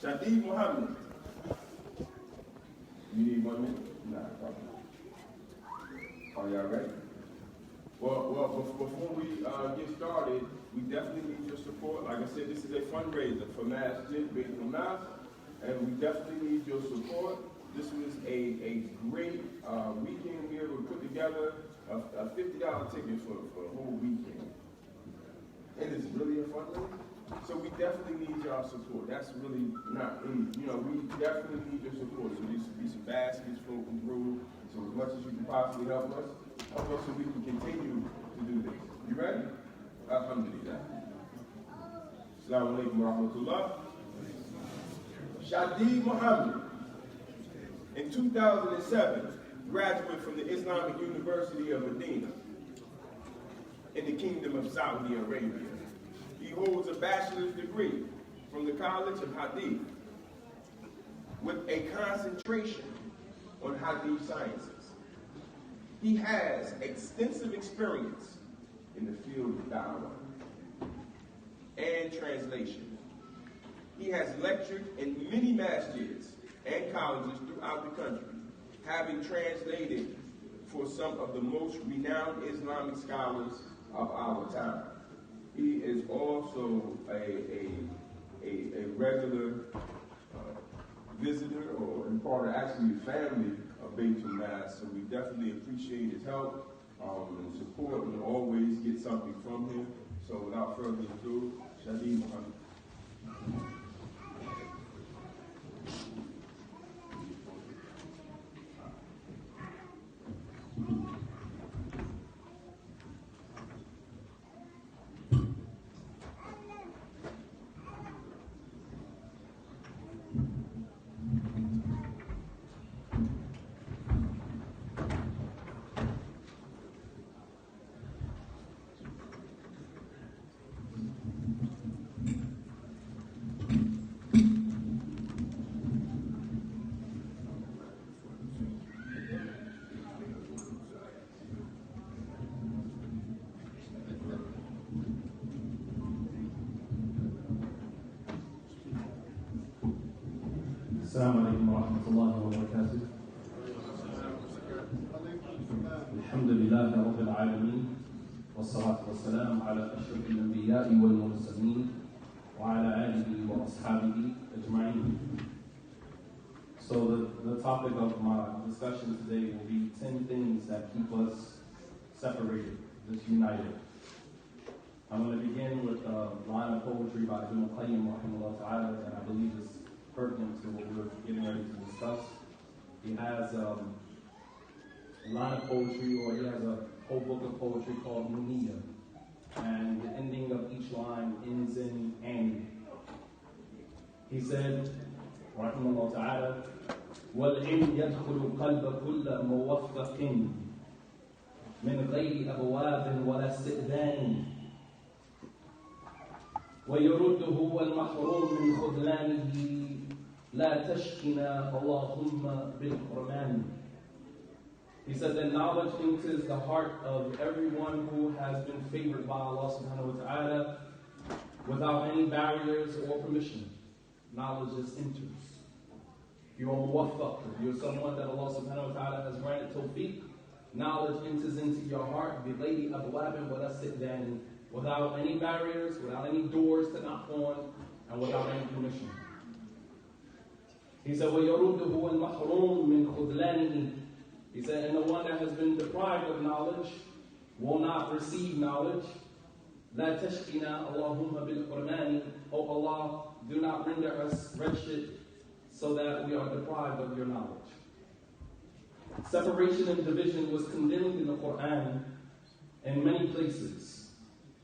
Shadeed Muhammad. You need 1 minute? Nah, probably. Are y'all ready? Well, before we get started, we definitely need your support. Like I said, this is a fundraiser for Masjid, Bait for Mass, and we definitely need your support. This was a great weekend. We were able to put together a $50 ticket for the whole weekend. And it's really a fundraiser. So we definitely need y'all support. That's really not, we definitely need your support. So there should be some baskets floating through. So as much as you can possibly help us so we can continue to do this. You ready? Alhamdulillah. Assalamu alaikum wa rahmatullah. Shadeed Muhammad, in 2007, graduate from the Islamic University of Medina in the Kingdom of Saudi Arabia. He holds a bachelor's degree from the College of Hadith with a concentration on Hadith sciences. He has extensive experience in the field of da'wah and translation. He has lectured in many masjids and colleges throughout the country, having translated for some of the most renowned Islamic scholars of our time. He is also a regular visitor or part of actually the family of Baitul Mass, so we definitely appreciate his help and support, and always get something from him. So without further ado, Shadeed Muhammad. السلام عليكم ورحمة الله وبركاته. الحمد لله رب العالمين والصلاة والسلام على أشرف الأنبياء والمرسلين وعلى آله وأصحابه أجمعين. So the topic of my discussion today will be 10 things that keep us separated, disunited. I'm going to begin with a line of poetry by Imam Shadeed Muhammad that I believe is pertinent to what we're getting ready to discuss. He has a line of poetry, or he has a whole book of poetry called Muniya, and the ending of each line ends in Ani. He said, Rahimahullah Ta'ala, وَالْعِلْمْ يَدْخُلُ قَلْبَ كُلَّ مُوَفَّقٍ مِنْ غَيْرِ أَبْوَابٍ وَلَا اسْتِئْذَانٍ وَيُرُدُّهُ وَالْمَحْرُومُ مِنْ خُذْلَانِهِ لا تشكنا اللهم بالقرآن. He said that knowledge enters the heart of everyone who has been favored by Allah subhanahu wa ta'ala without any barriers or permission. Knowledge just enters. If you're a muwaffaq, if you're someone that Allah subhanahu wa ta'ala has granted tawfiq, knowledge enters into your heart بِغَيْرِ أَبْوَابٍ وَلَا اسْتِئْذَانٍ, without any barriers, without any doors to knock on, and without any permission. He said, وَيَرُدُّهُ وَالْمَحْرُومُ مِنْ خُذْلَانِهِ. He said, and the one that has been deprived of knowledge will not receive knowledge. لَا تَشْكِنَا اللَّهُمَّ بِالْقُرْآنِ. Oh Allah, do not render us wretched so that we are deprived of your knowledge. Separation and division was condemned in the Quran in many places,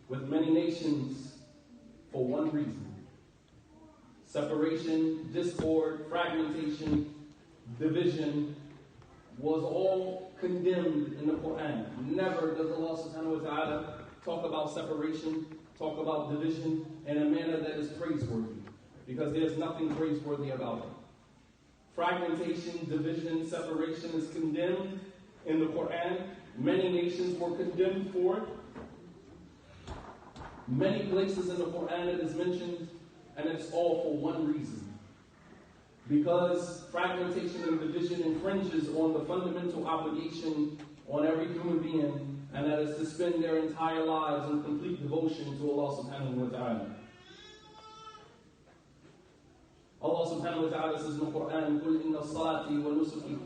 with many nations, for one reason. Separation, discord, fragmentation, division was all condemned in the Quran. Never does Allah subhanahu wa ta'ala talk about separation, talk about division in a manner that is praiseworthy, because there's nothing praiseworthy about it. Fragmentation, division, separation is condemned in the Quran. Many nations were condemned for it. Many places in the Quran it is mentioned, and it's all for one reason. Because fragmentation and division infringes on the fundamental obligation on every human being, and that is to spend their entire lives in complete devotion to Allah subhanahu wa ta'ala. Allah subhanahu wa ta'ala says in the Quran, قُلْ إِنَّ الصَّلَاةِ وَنُسُكِي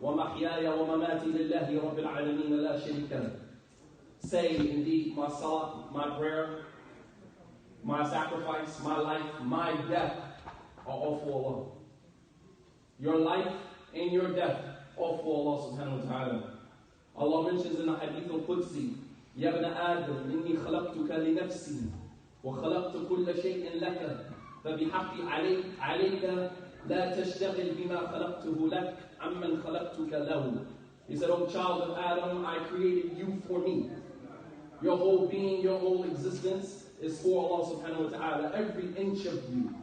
وَمَحْيَايَ وَمَمَاتِي لِلَّهِ رَبِّ الْعَالَمِينَ لَا شَرِيكَ لَهُ. Say, indeed, my salah, my prayer, my sacrifice, my life, my death are all for Allah. Your life and your death, all for Allah subhanahu wa ta'ala. Allah mentions in the Hadith al-Qudsi, يَا ابْنَ آدَمْ إِنِّي خَلَقْتُكَ لِنَفْسِي وَخَلَقْتُ كُلَّ شَيْءٍ لَكَ فَبِحَقِّ عَلَيْكَ لَا تَشْتَغِلْ بِمَا خَلَقْتُهُ لَكَ عَمَّنْ خَلَقْتُكَ لَهُ. He said, O child of Adam, I created you for me. Your whole being, your whole existence is for Allah subhanahu wa ta'ala. Every inch of you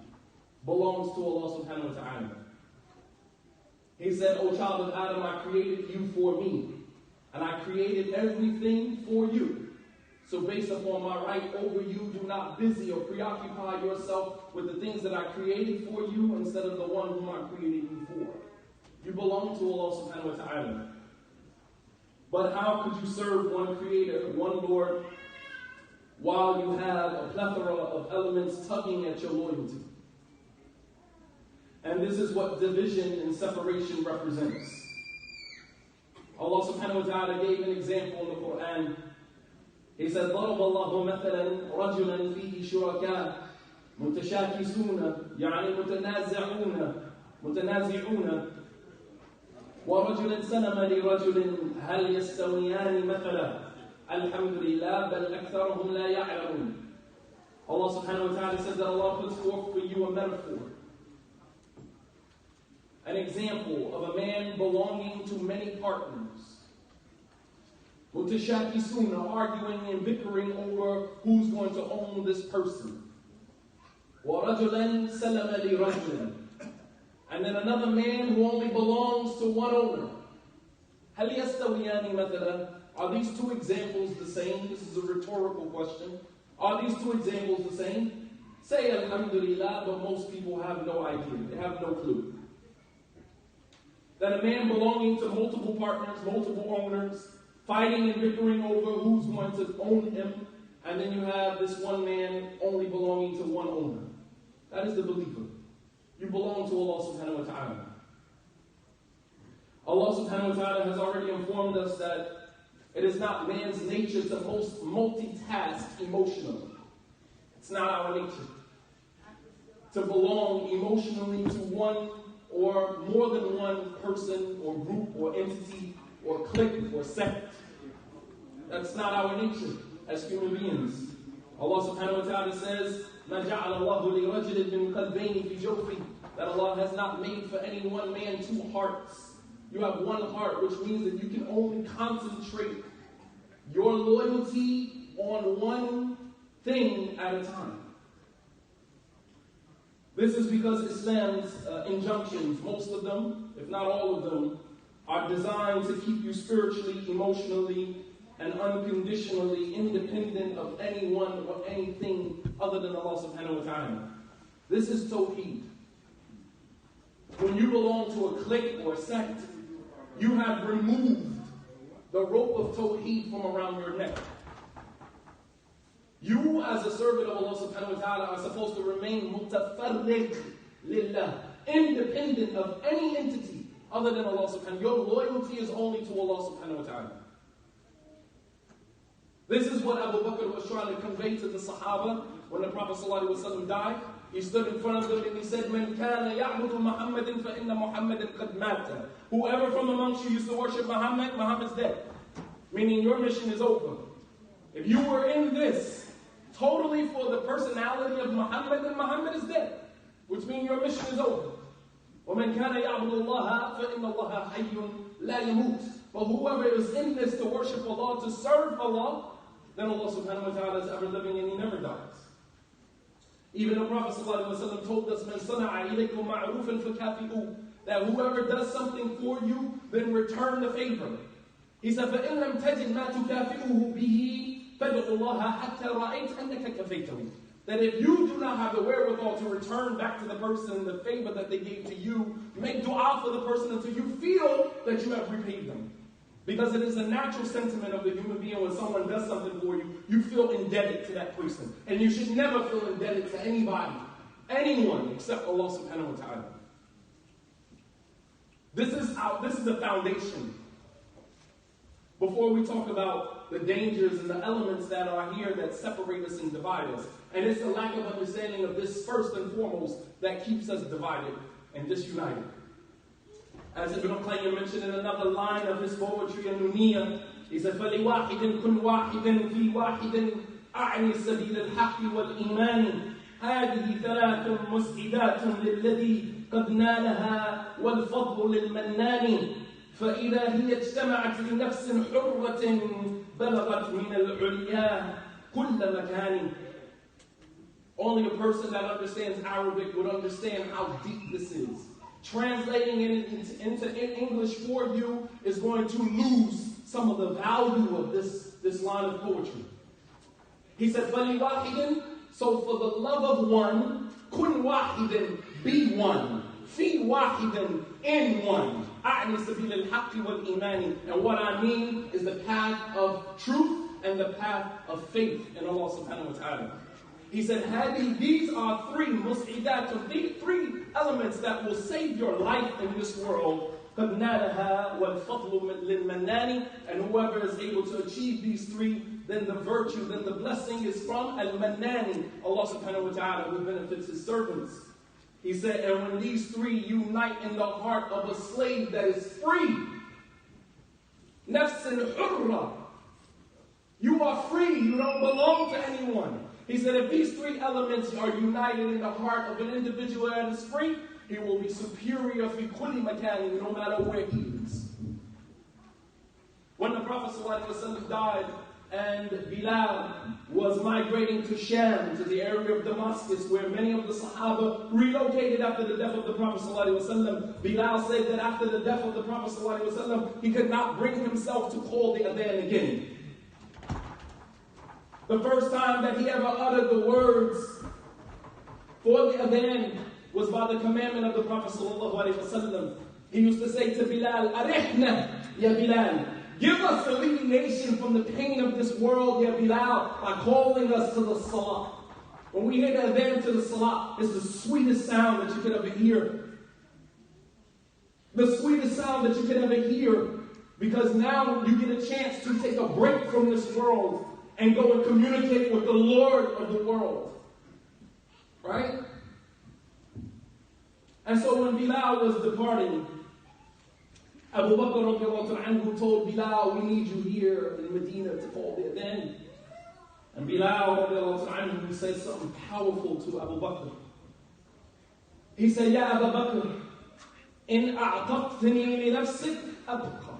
belongs to Allah subhanahu wa ta'ala. He said, O child of Adam, I created you for me. And I created everything for you. So based upon my right over you, do not busy or preoccupy yourself with the things that I created for you instead of the one whom I created you for. You belong to Allah subhanahu wa ta'ala. But how could you serve one creator, one Lord, while you have a plethora of elements tugging at your loyalty? And this is what division and separation represents. Allah subhanahu wa ta'ala gave an example in the Quran. He said, ضَرَبَ اللَّهُ مَثَلًا رَجُلًا فِيهِ شُرَكَاء مُتَشَاكِسُونَ يعني متنازعون وَرَجُلًا سَلَمَ لِرَجُلٍ هَلْ يَسْتَوِيَانِ مَثَلًا الْحَمْدُ لِلَّهِ بَلْ أَكْثَرُهُمْ لَا يَعْلَمُونَ. Allah subhanahu wa ta'ala says that Allah puts forth for you a metaphor, an example of a man belonging to many partners. Mutashakisuna, arguing and bickering over who's going to own this person. وَرَجُلًا سَلَمَ لِرَجُلٍ. And then another man who only belongs to one owner. هَلْ يَسْتَوِيَانِ مَثَلًا. Are these two examples the same? This is a rhetorical question. Are these two examples the same? Say alhamdulillah, but most people have no idea. They have no clue. That a man belonging to multiple partners, multiple owners, fighting and bickering over who's going to own him, and then you have this one man only belonging to one owner. That is the believer. You belong to Allah subhanahu wa ta'ala. Allah subhanahu wa ta'ala has already informed us that it is not man's nature to multitask emotionally. It's not our nature to belong emotionally to one or more than one person or group or entity or clique or sect. That's not our nature as human beings. Allah subhanahu wa ta'ala says, مَا جَعَلَ اللَّهُ لِرَجُلٍ مِّن قَلْبَيْنِ فِي جَوْفِهِ. That Allah has not made for any one man two hearts. You have one heart, which means that you can only concentrate your loyalty on one thing at a time. This is because Islam's injunctions, most of them, if not all of them, are designed to keep you spiritually, emotionally, and unconditionally independent of anyone or anything other than Allah subhanahu wa ta'ala. This is Tawheed. When you belong to a clique or a sect, you have removed the rope of Tawheed from around your neck. You, as a servant of Allah subhanahu wa ta'ala, are supposed to remain mutafarriq lillah, independent of any entity other than Allah subhanahu wa ta'ala. Your loyalty is only to Allah subhanahu wa ta'ala. This is what Abu Bakr was trying to convey to the Sahaba when the Prophet ﷺ died. He stood in front of them and he said, مَنْ كَانَ يَعْبُدُ مُحَمَّدٍ فَإِنَّ مُحَمَّدًا قَدْ مَاتَ. Whoever from amongst you used to worship Muhammad, Muhammad's dead. Meaning your mission is over. If you were in this totally for the personality of Muhammad, then Muhammad is dead. Which means your mission is over. وَمَنْ كَانَ يَعْبُدُ اللَّهَ فَإِنَّ اللَّهَ حَيٌّ لَا يَمُوتُ. But whoever is in this to worship Allah, to serve Allah, then Allah subhanahu wa ta'ala is ever living and He never dies. Even the Prophet ﷺ told us, مَنْ صَنَعَ إِلَيْكُمْ مَعْرُوفًا فَكَافِئُوهُ. That whoever does something for you, then return the favor. He said, فَإِنْ لَمْ تَجِدْ مَا تُكَافِئُهُ بِهِ فَادْعُ اللَّهَ حَتَّى رَأَيْتَ أَنَّكَ كَفَيْتَهُ. that if you do not have the wherewithal to return back to the person the favor that they gave to you, make dua for the person until you feel that you have repaid them. Because it is a natural sentiment of the human being when someone does something for you, you feel indebted to that person. And you should never feel indebted to anybody, anyone, except Allah subhanahu wa ta'ala. This is the foundation. Before we talk about the dangers and the elements that are here that separate us and divide us. And it's the lack of understanding of this first and foremost that keeps us divided and disunited. As Ibn Qayyim mentioned in another line of his poetry in Nuniyah, he said, فَلِوَاحِدٍ كُنْ وَاحِدٍ فِي وَاحِدٍ أَعْنِ سَبِيلَ الْحَقِّ وَالْإِيمَانِ هذه ثلاث مسعدات للذي قد نالها والفضل للمنان فإذا هي اجتمعت لنفس حرة بلغت من العليا كل مكان. Only a person that understands Arabic would understand how deep this is. Translating it into English for you is going to lose some of the value of this line of poetry. He said, فَلِوَاحِدٍ, so for the love of one, كُنْ وَاحِدٍ, be one. فِي وَاحِدٍ, in one. أَعْنِ سَبِيلَ الْحَقِّ وَالْإِيمَانِ. And what I mean is the path of truth and the path of faith in Allah subhanahu wa ta'ala. He said, these are three mus'idat, three elements that will save your life in this world. قَدْ نَالَهَا وَالْفَضْلُ لِلْمَنَّانِ. And whoever is able to achieve these three, then the virtue, then the blessing is from al-Mannani, Allah subhanahu wa ta'ala, who benefits his servants. He said, and when these three unite in the heart of a slave that is free, nafsin hurra, you are free, you don't belong to anyone. He said, if these three elements are united in the heart of an individual that is free, he will be superior fi kulli makani, no matter where he is. When the Prophet ﷺ died, and Bilal was migrating to Sham, to the area of Damascus, where many of the Sahaba relocated after the death of the Prophet ﷺ. Bilal said that after the death of the Prophet ﷺ, he could not bring himself to call the adhan again. The first time that he ever uttered the words for the adhan was by the commandment of the Prophet ﷺ. He used to say to Bilal, Arihna, ya Bilal, give us alleviation from the pain of this world, ya Bilal, by calling us to the salah. When we hear the adhan to the salah, it's the sweetest sound that you could ever hear. The sweetest sound that you could ever hear, because now you get a chance to take a break from this world and go and communicate with the Lord of the world. Right? And so when Bilal was departing, Abu Bakr told Bilal, we need you here in Medina to call the adhan. And Bilal said something powerful to Abu Bakr. He said, Ya Abu Bakr, in a'taqtani li nafsik abqa.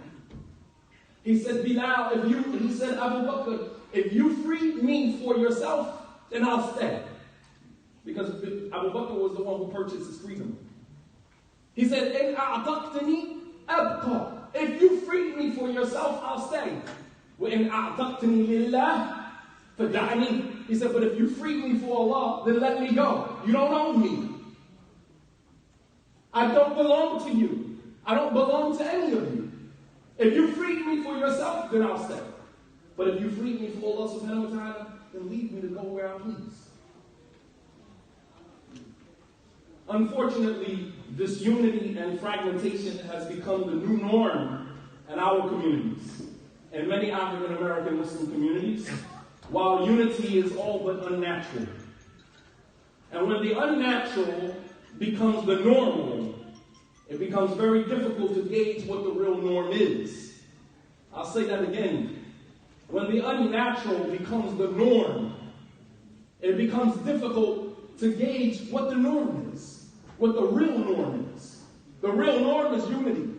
He said, Bilal, Abu Bakr, if you free me for yourself, then I'll stay. Because Abu Bakr was the one who purchased his freedom. He said, in a'taqtani abqa. If you free me for yourself, I'll stay. وَإِنْ أَعْتَقْتَنِي لِلَّهِ فَدَعْنِي. He said, but if you free me for Allah, then let me go. You don't own me. I don't belong to you. I don't belong to any of you. If you free me for yourself, then I'll stay. But if you free me for Allah subhanahu wa ta'ala, then leave me to go where I please. Unfortunately, disunity and fragmentation has become the new norm in our communities, and many African American Muslim communities, while unity is all but unnatural. And when the unnatural becomes the normal, it becomes very difficult to gauge what the real norm is. I'll say that again. When the unnatural becomes the norm, it becomes difficult to gauge what the norm is, what the real norm is. The real norm is unity.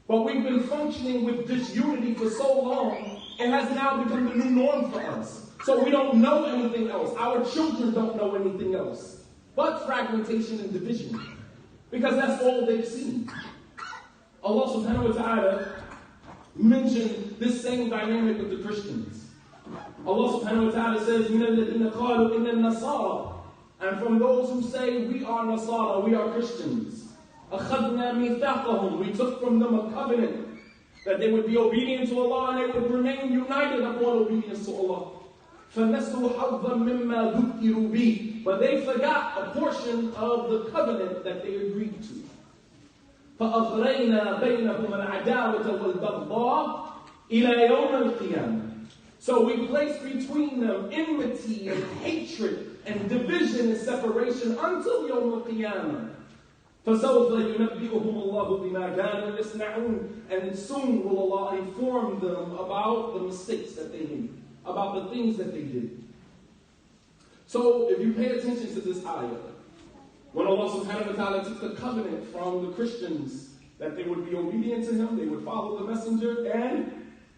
But we've been functioning with disunity for so long, it has now become the new norm for us. So we don't know anything else. Our children don't know anything else but fragmentation and division, because that's all they've seen. Allah subhanahu wa ta'ala mentioned this same dynamic with the Christians. Allah subhanahu wa ta'ala says, مِنَ الَّذِينَ قَالُوا إِنَّ النَّصَارَى, and from those who say, we are Nasara, we are Christians. أَخَذْنَا مِيثَاقَهُم, we took from them a covenant that they would be obedient to Allah and they would remain united upon obedience to Allah. فَنَسُوا حَظًّا مِمَّا ذُكِّرُوا بِهِ, but they forgot a portion of the covenant that they agreed to. فَأَغْرَيْنَا بَيْنَهُمَ الْعَدَاوَةَ وَالْبَغْضَاءَ إِلَى يَوْمِ الْقِيَامَةِ. So we placed between them enmity and hatred and division and separation until Yawm al-Qiyamah. فَسَوْفَ يُنَبِّئُهُمُ اللَّهُ بِمَا كَانُوا يَصْنَعُونَ, and soon will Allah inform them about the mistakes that they made, about the things that they did. So if you pay attention to this ayah, when Allah subhanahu wa ta'ala took the covenant from the Christians that they would be obedient to Him, they would follow the messenger, and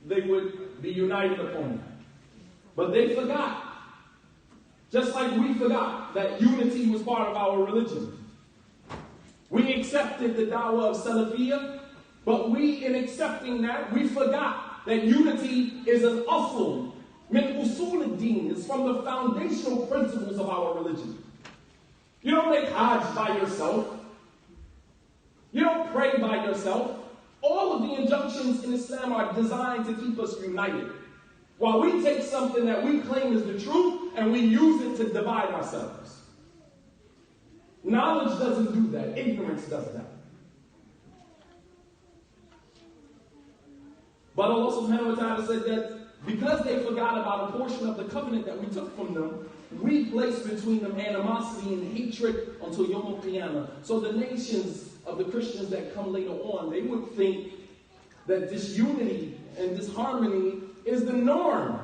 they would be united upon Him. But they forgot, just like we forgot that unity was part of our religion. We accepted the da'wah of Salafiyah, but in accepting that, we forgot that unity is an asl, min usul ad-din, is from the foundational principles of our religion. You don't make hajj by yourself. You don't pray by yourself. All of the injunctions in Islam are designed to keep us united. While we take something that we claim is the truth and we use it to divide ourselves. Knowledge doesn't do that. Ignorance does that. But Allah subhanahu wa ta'ala said that because they forgot about a portion of the covenant that we took from them, we placed between them animosity and hatred until Yawm al-Qiyamah. So the nations of the Christians that come later on, they would think that disunity and disharmony is the norm.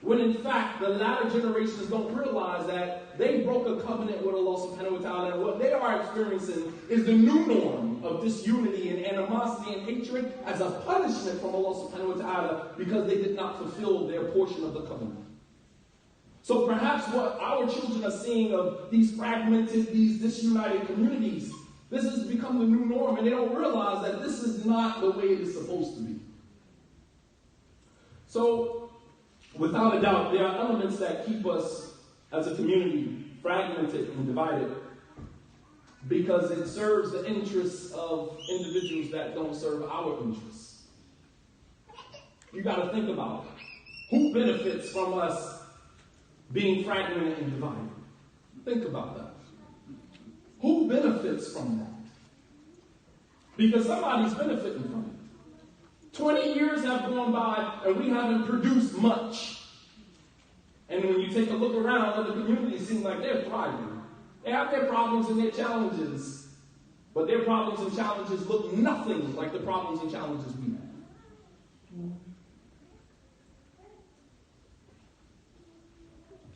When in fact, the latter generations don't realize that they broke a covenant with Allah subhanahu wa ta'ala, and what they are experiencing is the new norm of disunity and animosity and hatred as a punishment from Allah subhanahu wa ta'ala because they did not fulfill their portion of the covenant. So perhaps what our children are seeing of these fragmented, these disunited communities, this has become the new norm, and they don't realize that this is not the way it is supposed to be. So, without a doubt, there are elements that keep us as a community fragmented and divided because it serves the interests of individuals that don't serve our interests. You got to think about it. Who benefits from us being fragmented and divided? Think about that. Who benefits from that? Because somebody's benefiting from it. 20 years have gone by and we haven't produced much. And when you take a look around, other communities seem like they're thriving. They have their problems and their challenges, but their problems and challenges look nothing like the problems and challenges we have.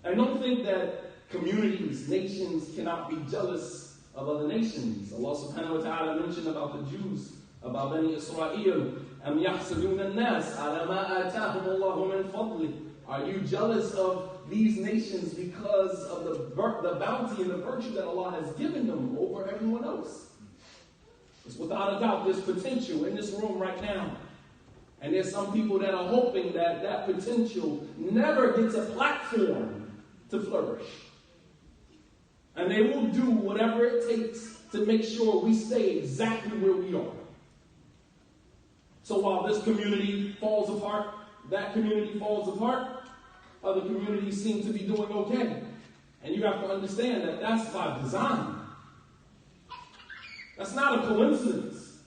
And don't think that communities, nations cannot be jealous of other nations. Allah subhanahu wa ta'ala mentioned about the Jews, about Bani Israel. أَمْ يَحْسَدُونَ النَّاسَ عَلَى مَا آتَاهُمُ اللَّهُ مِنْ فَضْلِهِ. Are you jealous of these nations because of the bounty and the virtue that Allah has given them over everyone else? It's without a doubt there's potential in this room right now. And there's some people that are hoping that that potential never gets a platform to flourish. And they will do whatever it takes to make sure we stay exactly where we are. So while this community falls apart, that community falls apart, other communities seem to be doing okay. And you have to understand that that's by design. That's not a coincidence.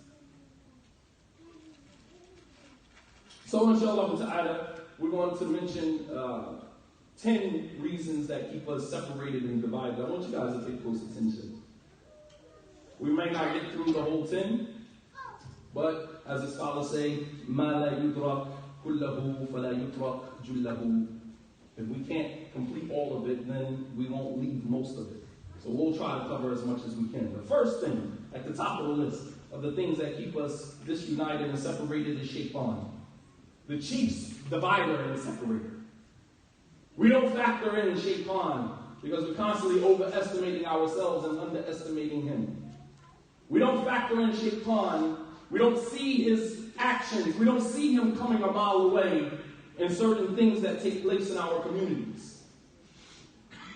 So inshallah ta'ala, we're going to mention 10 reasons that keep us separated and divided. I want you guys to take close attention. We may not get through the whole 10, but as the scholars say, مَا لَا يُدْرَكْ كُلَّهُ فَلَا يُتْرَكْ جُلَّهُ. If we can't complete all of it, then we won't leave most of it. So we'll try to cover as much as we can. The first thing at the top of the list of the things that keep us disunited and separated is shaitan, the chief divider and separator. We don't factor in shaitan because we're constantly overestimating ourselves and underestimating him. We don't factor in shaitan. We don't see his actions. We don't see him coming a mile away. in certain things that take place in our communities.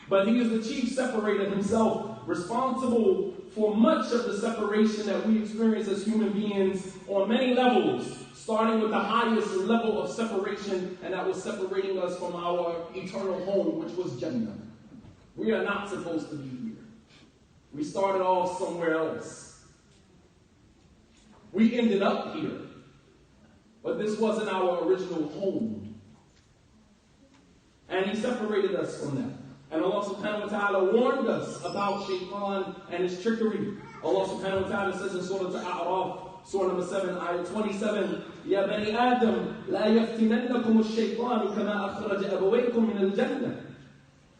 But he is the chief separator himself, responsible for much of the separation that we experience as human beings on many levels, starting with the highest level of separation, and that was separating us from our eternal home, which was Jannah. We are not supposed to be here. We started off somewhere else. We ended up here. But this wasn't our original home. And he separated us from that. And Allah subhanahu wa ta'ala warned us about Shaitan and his trickery. Allah subhanahu wa ta'ala says in Surah Al-A'raf, Surah number 7, ayah 27, Ya bani Adam, la yaftinannakum ash-shaytanu kama akhraja abawaykum min al-jannah.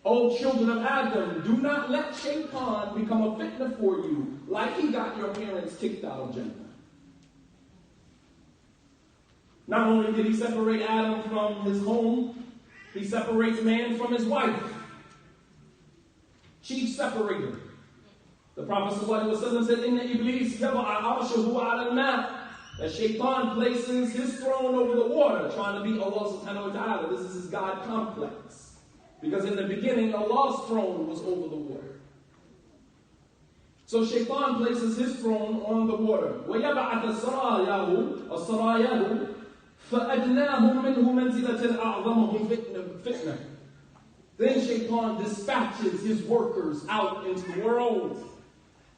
O children of Adam, do not let Shaitan become a fitna for you, like he got your parents kicked out of Jannah. Not only did he separate Adam from his home, he separates man from his wife. Chief separator. The Prophet ﷺ said, Inna Iblis yaba'a arshahu ala al-ma'. That Shaitan places his throne over the water, trying to be Allah subhanahu wa ta'ala. This is his God complex. Because in the beginning, Allah's throne was over the water. So Shaitan places his throne on the water. وَيَبْعَثَ سَرَايَاهُ فَأَدْنَاهُمْ مِنْهُ مَنْزِلَةً أَعْظَمَهُمْ فِتْنَةً. Then Shaitan dispatches his workers out into the world.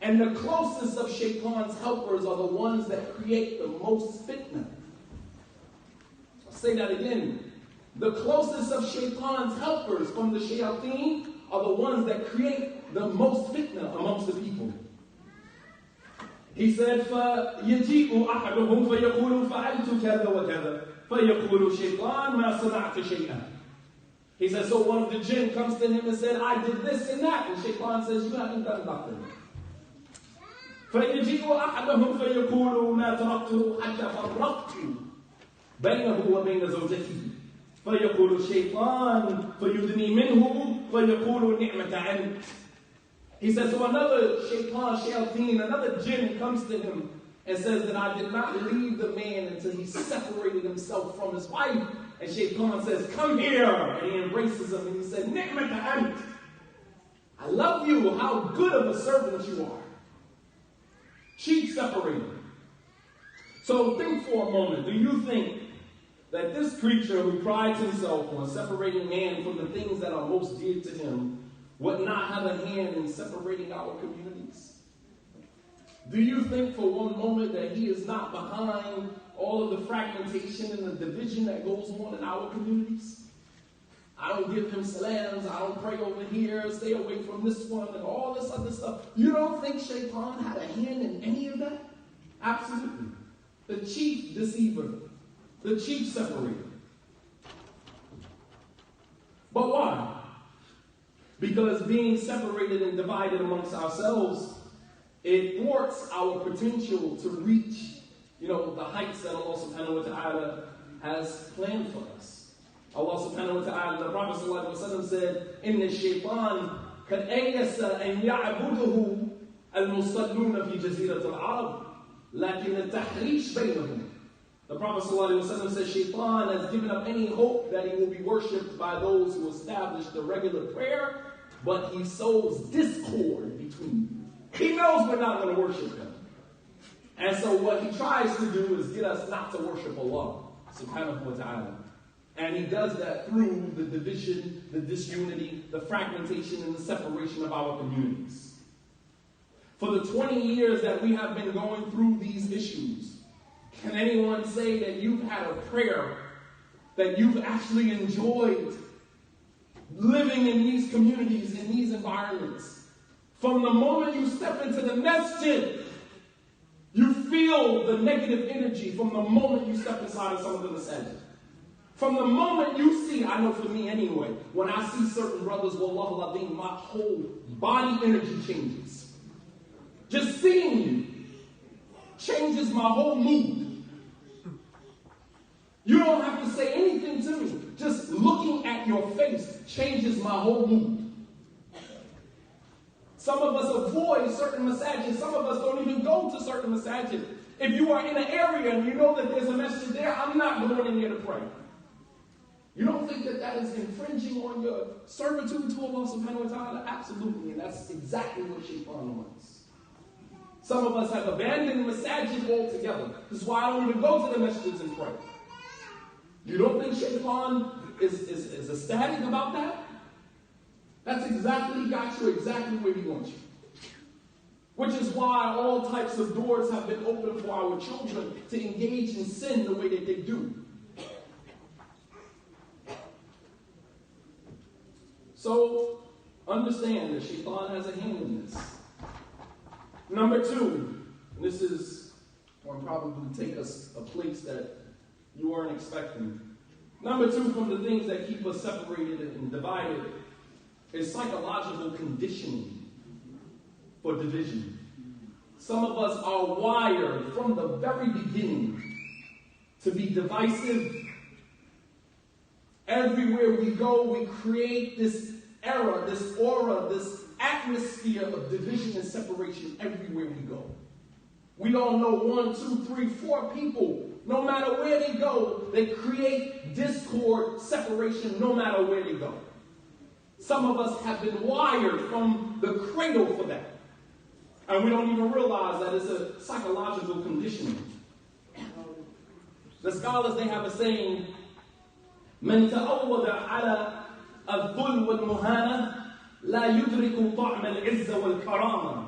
And the closest of Shaitan's helpers are the ones that create the most fitna. I'll say that again. The closest of Shaitan's helpers from the shayateen are the ones that create the most fitna amongst the people. He said, فَيَجِيءُ أَحَدُهُمْ فَيَقُولُ فَعَلْتُ كَذَا وَكَذَا فَيَقُولُ شَيْطَانٌ مَا صَنَعْتَ شَيْئًا. He said, so one of the jinn comes to him and said, I did this and that. And Shaitan says, you haven't done nothing. فَيَجِيءُ أَحَدُهُمْ فَيَقُولُ مَا تَرَكْتُهُ حَتَّى فَرَّقْتُ بَيْنَهُ وَبَيْنَ زَوْجَتِهِ فَيَقُولُ الشَّيْطَانُ فَيُدْنِي مِنْهُ فَيَقُولُ نِعْمَةَ عَنْكَ. He says, so another shayateen, another jinn comes to him and says that I did not leave the man until he separated himself from his wife. And Shaitan says, come here. And he embraces him and he said, نِعْمَةَ عَنْكَ. I love you. How good of a servant you are. Chief separator. So think for a moment. Do you think that this creature who prides himself on separating man from the things that are most dear to him would not have a hand in separating our communities? Do you think for one moment that he is not behind all of the fragmentation and the division that goes on in our communities? I don't give him salams, I don't pray over here, stay away from this one, and all this other stuff. You don't think Shaitan had a hand in any of that? Absolutely. The chief deceiver, the chief separator. But why? Because being separated and divided amongst ourselves, it thwarts our potential to reach, the heights that Allah subhanahu wa ta'ala has planned for us. Allah subhanahu wa ta'ala, the Prophet sallallahu alaihi wasallam said, Inna shaytan kad ayasa an ya'buduhu al-musalluna fi jazirat al-Arab, lakin al-tahrish baynahum. The Prophet sallallahu alaihi wasallam says, Shaitan has given up any hope that he will be worshipped by those who establish the regular prayer, but he sows discord between you. He knows we're not going to worship him. And so what he tries to do is get us not to worship Allah subhanahu wa ta'ala. And he does that through the division, the disunity, the fragmentation, and the separation of our communities. For the 20 years that we have been going through these issues, can anyone say that you've had a prayer that you've actually enjoyed living in these communities, in these environments? From the moment you step into the masjid, you feel the negative energy from the moment you step inside of some of the masajid. From the moment you see, I know for me anyway, when I see certain brothers, wallahu al-azim, my whole body energy changes. Just seeing you changes my whole mood. You don't have to say anything to me. Just looking at your face changes my whole mood. Some of us avoid certain masajid. Some of us don't even go to certain masajid. If you are in an area and you know that there's a masjid there, I'm not going in there to pray. You don't think that that is infringing on your servitude to Allah subhanahu wa ta'ala? Absolutely, and that's exactly what Shaitan wants. Some of us have abandoned masajid altogether. This is why I don't even go to the masjids and pray. You don't think Shaitan is ecstatic about that? That's exactly got you exactly where he wants you. Which is why all types of doors have been opened for our children to engage in sin the way that they do. So, understand that Shaitan has a hand in this. Number two, and this is will probably take us a place that you weren't expecting. Number two, from the things that keep us separated and divided, is psychological conditioning for division. Some of us are wired from the very beginning to be divisive. Everywhere we go, we create this era, this aura, this atmosphere of division and separation everywhere we go. We all know 1, 2, 3, 4 people. No matter where they go, they create discord, separation, no matter where they go. Some of us have been wired from the cradle for that. And we don't even realize that it's a psychological conditioning. The scholars, they have a saying, من تعود على الذل والمهانة لا يدرك طعم العزة والكرامة.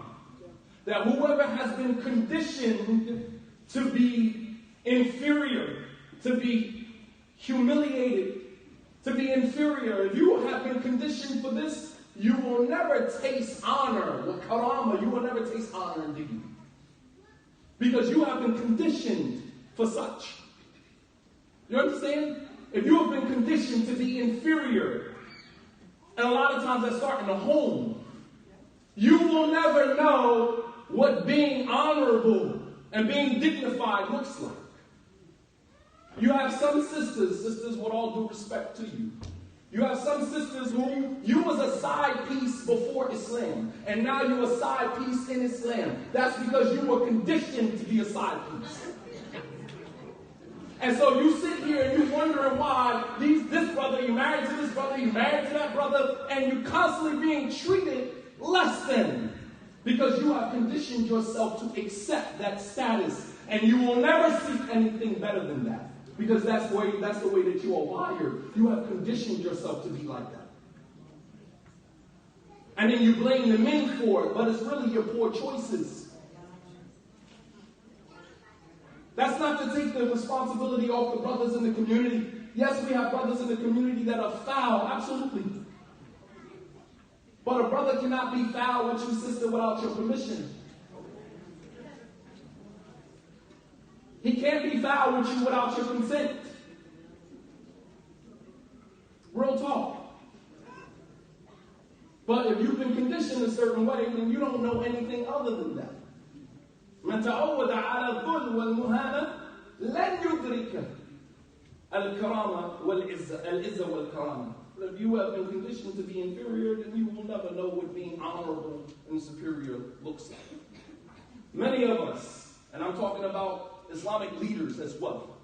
That whoever has been conditioned to be inferior, to be humiliated, to be inferior, if you have been conditioned for this, you will never taste honor, wa karama, you will never taste honor and dignity. Because you have been conditioned for such. You understand? If you have been conditioned to be inferior, and a lot of times that starts in the home, you will never know what being honorable and being dignified looks like. You have some sisters with all due respect to you. You have some sisters who you was a side piece before Islam, and now you're a side piece in Islam. That's because you were conditioned to be a side piece. And so you sit here and you're wondering why this brother, you married to this brother, you married to that brother, and you're constantly being treated less than. Because you have conditioned yourself to accept that status, and you will never seek anything better than that. Because that's the way that you are wired. You have conditioned yourself to be like that. And then you blame the men for it, but it's really your poor choices. That's not to take the responsibility off the brothers in the community. Yes, we have brothers in the community that are foul, absolutely. But a brother cannot be foul with you, sister, without your permission. He can't be foul with you without your consent. Real talk. But if you've been conditioned a certain way, then you don't know anything other than that. من تعود على الذل والمهانة لن يدرك الكرامة والعزة والكرامة. If you have been conditioned to be inferior, then you will never know what being honorable and superior looks like. Many of us, and I'm talking about Islamic leaders as well,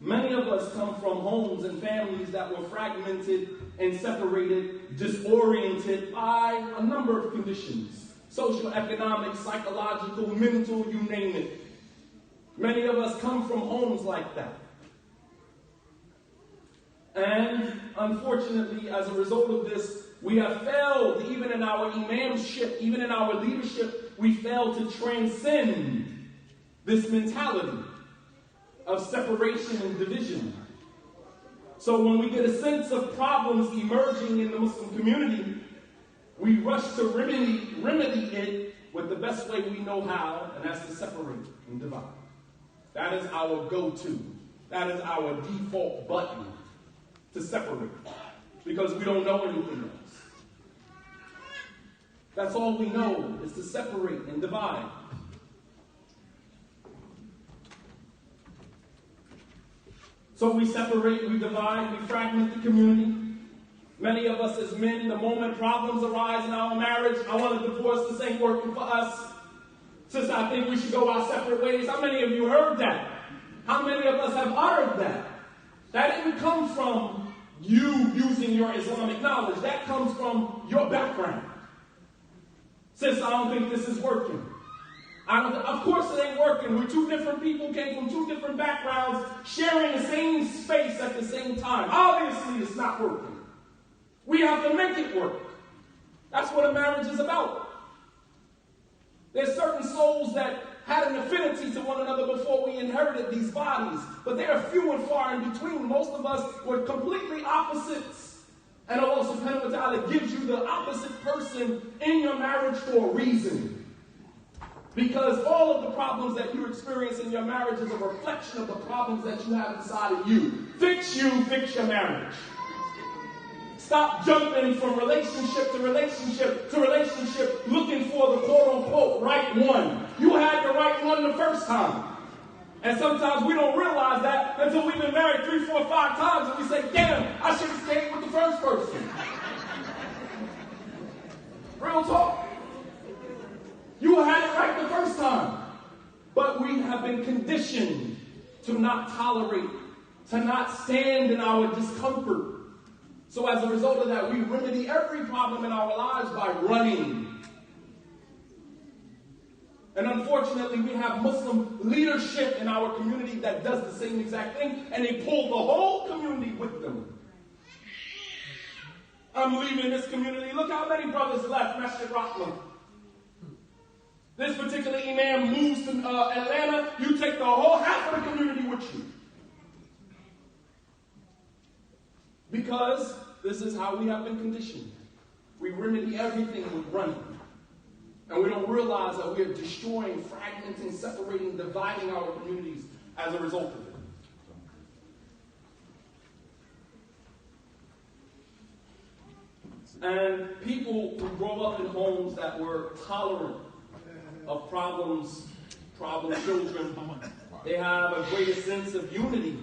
many of us come from homes and families that were fragmented and separated, disoriented by a number of conditions. Social, economic, psychological, mental, you name it. Many of us come from homes like that. And unfortunately, as a result of this, we have failed, even in our imamship, even in our leadership, we failed to transcend this mentality of separation and division. So when we get a sense of problems emerging in the Muslim community, we rush to remedy it with the best way we know how, and that's to separate and divide. That is our go-to. That is our default button, to separate, because we don't know anything else. That's all we know, is to separate and divide. So we separate, we divide, we fragment the community. Many of us as men, the moment problems arise in our marriage, I want a divorce, this ain't working for us. Sister, I think we should go our separate ways. How many of you heard that? How many of us have uttered that? That didn't come from you using your Islamic knowledge. That comes from your background. Sis, I don't think this is working. Of course it ain't working. We're two different people, came from two different backgrounds, sharing the same space at the same time. Obviously it's not working. We have to make it work. That's what a marriage is about. There's certain souls that had an affinity to one another before we inherited these bodies, but they are few and far in between. Most of us were completely opposites. And Allah subhanahu wa ta'ala gives you the opposite person in your marriage for a reason. Because all of the problems that you experience in your marriage is a reflection of the problems that you have inside of you. Fix you, fix your marriage. Stop jumping from relationship to relationship to relationship looking for the quote-unquote right one. You had the right one the first time. And sometimes we don't realize that until we've been married 3, 4, 5 times and we say, damn, I should have stayed with the first person. Real talk. You had it right the first time. But we have been conditioned to not tolerate, to not stand in our discomfort. So as a result of that, we remedy every problem in our lives by running. And unfortunately, we have Muslim leadership in our community that does the same exact thing, and they pull the whole community with them. I'm leaving this community. Look how many brothers left Masjid Rahman. This particular imam moves to Atlanta, you take the whole half of the community with you. Because this is how we have been conditioned. We remedy everything with running. And we don't realize that we are destroying, fragmenting, separating, dividing our communities as a result of it. And people who grow up in homes that were tolerant of problem children, they have a greater sense of unity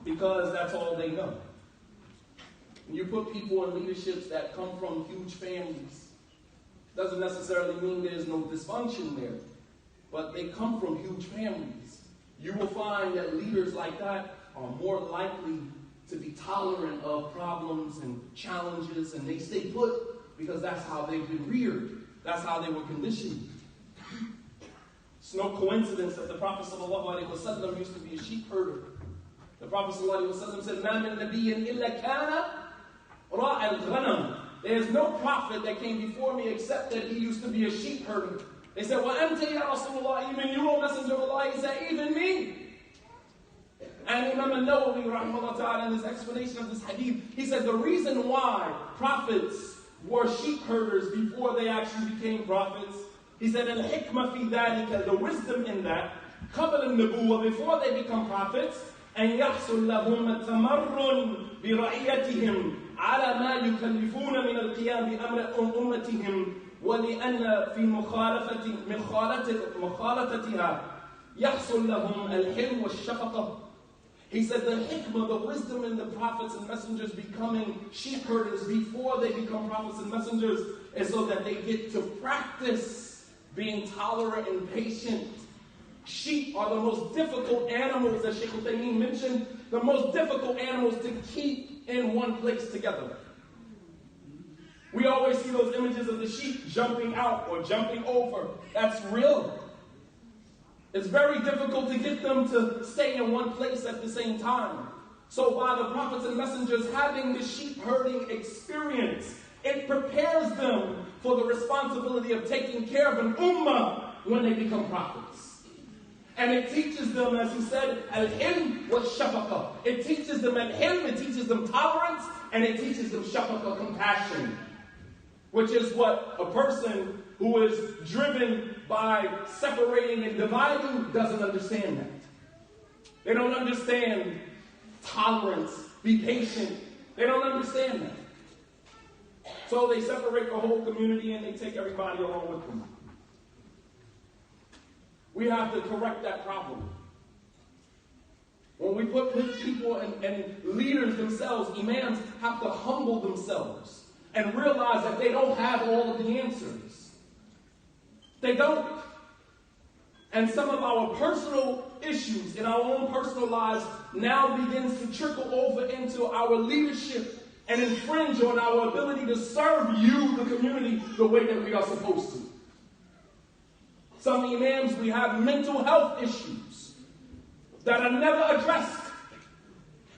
because that's all they know. When you put people in leaderships that come from huge families, doesn't necessarily mean there's no dysfunction there, but they come from huge families. You will find that leaders like that are more likely to be tolerant of problems and challenges, and they stay put because that's how they've been reared. That's how they were conditioned. It's no coincidence that the Prophet ﷺ used to be a sheep herder. The Prophet ﷺ said, مَا مِن نَبِيٍّ إِلَّا كَانَ رَاعَ الْغَنَمِ. There's no prophet that came before me except that he used to be a sheep herder. They said, وَأَنْتَ يَا رَسُولُ اللَّهِ, even you, O Messenger of Allah. He said, even me. And Imam al-Nawawi, rahimahullah ta'ala, in his explanation of this hadith, he said the reason why prophets were sheep herders before they actually became prophets, he said, al-hikmah fi dhalika, the wisdom in that, قبل النبوة, before they become prophets, أن يحصل لهم التمرن برعيتهم على ما يكلفون من القيام بأمر أمتهم ولأن في مخالطتها يحصل لهم الحلم والشفقة. He said the hikmah, the wisdom in the prophets and messengers becoming sheep herders before they become prophets and messengers is so that they get to practice being tolerant and patient. Sheep are the most difficult animals, as Sheikh Uthaymeen mentioned, the most difficult animals to keep in one place together. We always see those images of the sheep jumping out or jumping over. That's real. It's very difficult to get them to stay in one place at the same time. So by the prophets and messengers having the sheep herding experience, it prepares them for the responsibility of taking care of an ummah when they become prophets. And it teaches them, as he said, al-hilm wa shafaqa. It teaches them al-hilm, it teaches them tolerance, and it teaches them shafaqa, compassion. Which is what a person who is driven by separating and dividing doesn't understand that. They don't understand tolerance, be patient. They don't understand that. So they separate the whole community and they take everybody along with them. We have to correct that problem. When we put people and leaders themselves, imams have to humble themselves and realize that they don't have all of the answers. They don't. And some of our personal issues in our own personal lives now begins to trickle over into our leadership and infringe on our ability to serve you, the community, the way that we are supposed to. Some imams, we have mental health issues that are never addressed.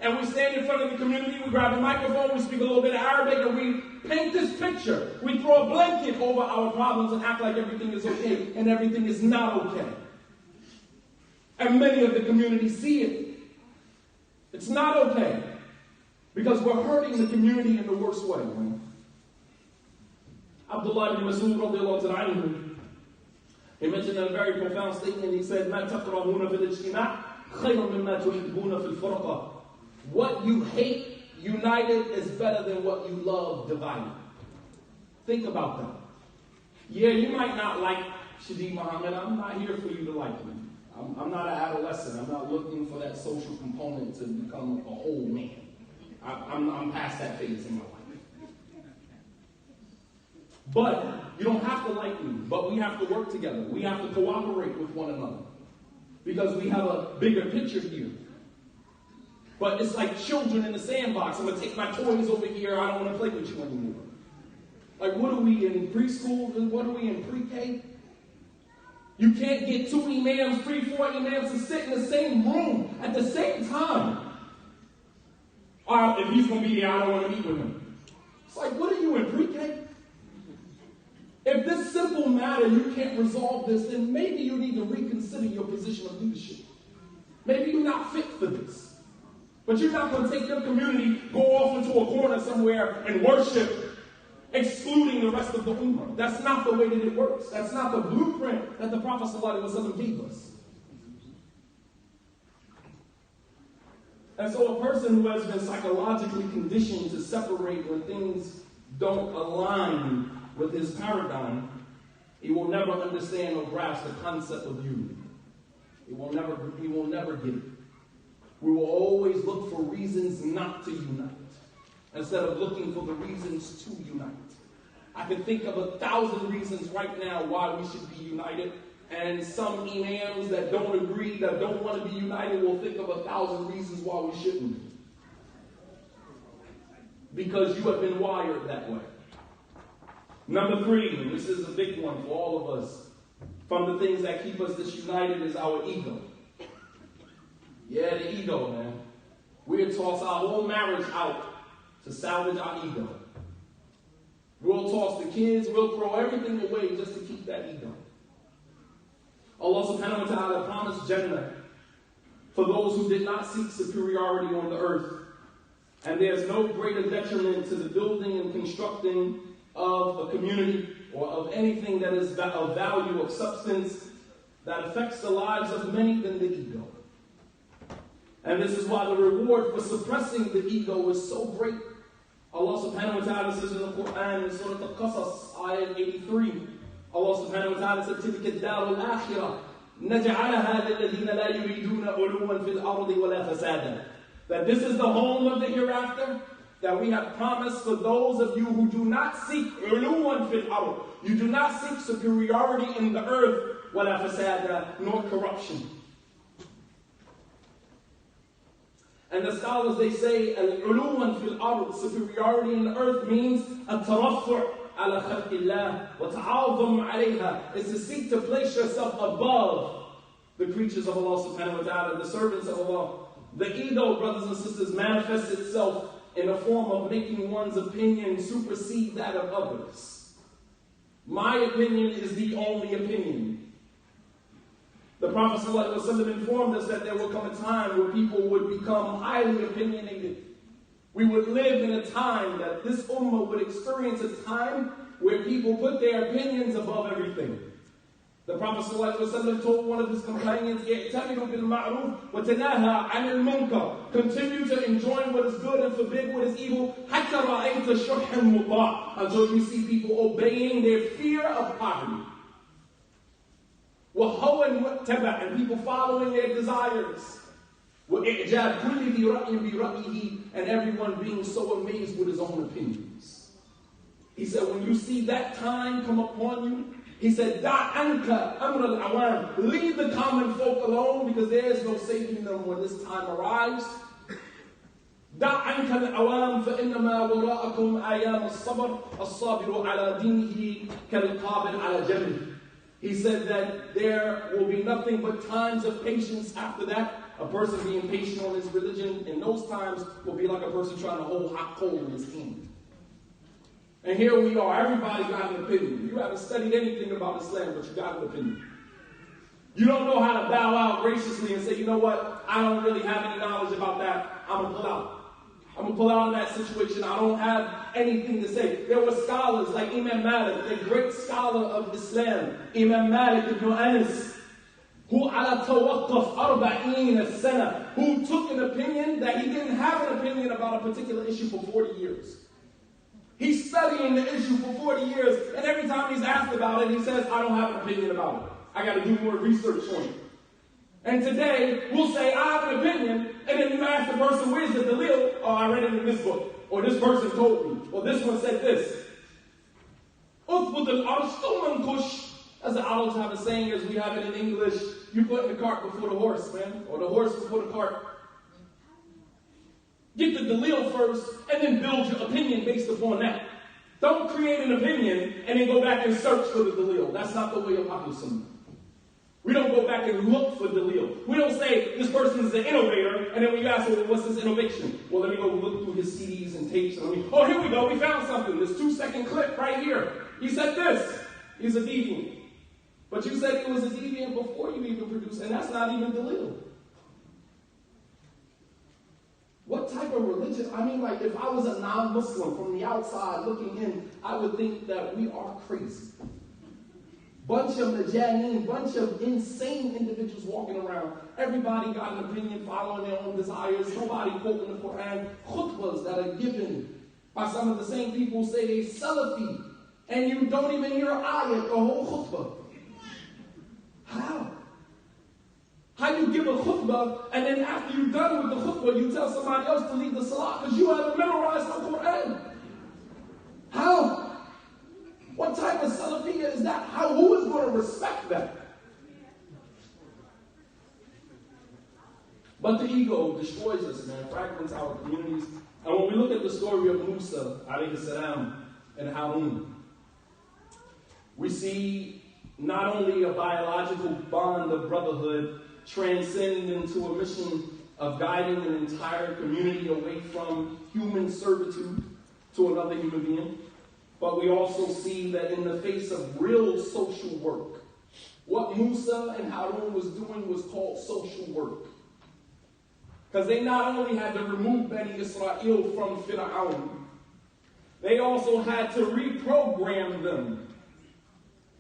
And we stand in front of the community, we grab the microphone, we speak a little bit of Arabic, and we paint this picture. We throw a blanket over our problems and act like everything is okay, and everything is not okay. And many of the community see it. It's not okay. Because we're hurting the community in the worst way. Abdullah ibn Mas'ud radiallahu anhu, he mentioned in a very profound statement, he said, مَا تَكْرَهُونَ فِي الْإِجْتِمَاعِ خَيْرٌ مِمَّا تُحِبُّونَ فِي الْفُرْقَةِ. What you hate united is better than what you love divided. Think about that. Yeah, you might not like Shadeed Muhammad. I'm not here for you to like me. I'm not an adolescent. I'm not looking for that social component to become a whole man. I'm past that phase in my life. But you don't have to like me, but we have to work together. We have to cooperate with one another because we have a bigger picture here. But it's like children in the sandbox. I'm going to take my toys over here. I don't want to play with you anymore. Like, what are we in preschool? What are we in pre-K? You can't get 2 imams, 3, 4 imams to sit in the same room at the same time. If he's going to be there, I don't want to meet with him. It's like, what are you in pre-K? If this simple matter, you can't resolve this, then maybe you need to reconsider your position of leadership. Maybe you're not fit for this. But you're not going to take your community, go off into a corner somewhere and worship, excluding the rest of the ummah. That's not the way that it works. That's not the blueprint that the Prophet ﷺ gave us. And so a person who has been psychologically conditioned to separate when things don't align with his paradigm, he will never understand or grasp the concept of unity. He will never get it. We will always look for reasons not to unite, instead of looking for the reasons to unite. I can think of 1,000 reasons right now why we should be united, and some imams that don't agree, that don't want to be united, will think of 1,000 reasons why we shouldn't be. Because you have been wired that way. Number 3, and this is a big one for all of us, from the things that keep us disunited is our ego. Yeah, the ego, man. We'll toss our whole marriage out to salvage our ego. We'll toss the kids, we'll throw everything away just to keep that ego. Allah subhanahu wa ta'ala promised Jannah for those who did not seek superiority on the earth. And there's no greater detriment to the building and constructing of a community or of anything that is of value, of substance, that affects the lives of many than the ego. And this is why the reward for suppressing the ego is so great. Allah subhanahu wa ta'ala says in the Quran, in Surah Al-Qasas, ayat 83, Allah subhanahu wa ta'ala said, تِلْكَ الدَّارُ الْآخِرَةِ نَجْعَلَهَا لِلَّذِينَ لَا يُرِيدُونَ عُلُوًّا فِي الْأَرْضِ وَلَا فَسَادًا. That this is the home of the hereafter, that we have promised for those of you who do not seek عُلُوًّا فِي الْأَرْضِ. You do not seek superiority in the earth, وَلَا فَسَادًا, nor corruption. And the scholars, they say, al-'uluwan fil ard, superiority in the earth, means at-taraffu' ala khalqillah wa ta'azum alayha. It's to seek to place yourself above the creatures of Allah subhanahu wa ta'ala, the servants of Allah. The ego, brothers and sisters, manifests itself in the form of making one's opinion supersede that of others. My opinion is the only opinion. The Prophet ﷺ informed us that there will come a time where people would become highly opinionated. We would live in a time that this ummah would experience a time where people put their opinions above everything. The Prophet ﷺ told one of his companions, "I'tamiru bil ma'ruf wa tanaha 'anil munkar." Continue to enjoy what is good and forbid what is evil. Hatta ra'ayta shuhhan muta', until you see people obeying their fear of poverty. And people following their desires. And everyone being so amazed with his own opinions. He said, when you see that time come upon you, He said, Da anka amr al-awam. Leave the common folk alone because there is no saving them when this time arrives. Da anka al-awam فإنما وراءكم أيام الصبر الصابر على دينه كالقابل على جمله. He said that there will be nothing but times of patience after that. A person being patient on his religion in those times will be like a person trying to hold hot coal in his hand. And here we are. Everybody got an opinion. You haven't studied anything about Islam, but you got an opinion. You don't know how to bow out graciously and say, you know what, I don't really have any knowledge about that. I'm going to pull out. I'm going to pull out of that situation. I don't have anything to say. There were scholars like Imam Malik, the great scholar of Islam, Imam Malik ibn Anas, who ala tawaqqaf 40 sana, who took an opinion that he didn't have an opinion about a particular issue for 40 years. He's studying the issue for 40 years, and every time he's asked about it, he says, I don't have an opinion about it. I got to do more research on it. And today, we'll say, I have an opinion, and then you ask the person, where's the dalil? Oh, I read it in this book. Or this person told me. Or this one said this. As the Arabs have a saying, as we have it in English, you put the cart before the horse, man. Or the horse before the cart. Get the dalil first, and then build your opinion based upon that. Don't create an opinion, and then go back and search for the dalil. That's not the way of Ahlul Sunnah. We don't go back and look for dalil. We don't say, this person is an innovator, and then we ask, well, what's his innovation? Well, let me go look through his CDs and tapes. And oh, here we go, we found something. This 2-second clip right here. He said this. He's a deviant. But you said he was a deviant before you even produced, and that's not even dalil. What type of religion? I mean, like, if I was a non-Muslim from the outside looking in, I would think that we are crazy. Bunch of majaneen, bunch of insane individuals walking around. Everybody got an opinion, following their own desires. Nobody quoting the Quran. Khutbahs that are given by some of the same people who say they Salafi, and you don't even hear ayat, the whole khutbah. How? How you give a khutbah, and then after you're done with the khutbah, you tell somebody else to lead the salah because you haven't memorized the Quran? How? What type of Salafiyya is that? Who is going to respect that? But the ego destroys us, man, fragments our communities. And when we look at the story of Musa, alayhi salam, and Harun, we see not only a biological bond of brotherhood transcend into a mission of guiding an entire community away from human servitude to another human being, but we also see that in the face of real social work, what Musa and Harun was doing was called social work. Because they not only had to remove Bani Israel from Fir'aun, they also had to reprogram them.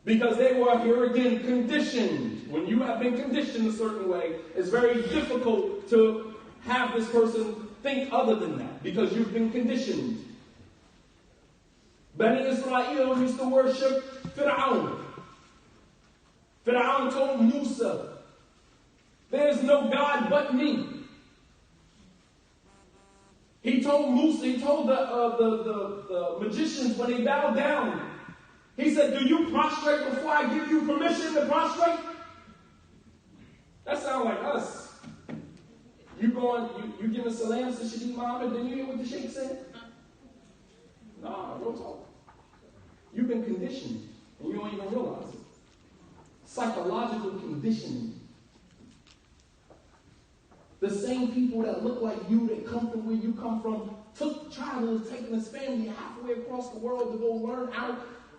Because they were, here again, conditioned. When you have been conditioned a certain way, it's very difficult to have this person think other than that. Because you've been conditioned. Bani Israel used to worship Fir'aun. Fir'aun told Musa, there's no God but me. He told Musa, he told the magicians when they bowed down, he said, do you prostrate before I give you permission to prostrate? That sounds like us. You giving salams to Shadeed Muhammad, then you hear what the sheikh said? No, don't talk. You've been conditioned, and you don't even realize it. Psychological conditioning. The same people that look like you, that come from where you come from, travelers taking his family halfway across the world to go learn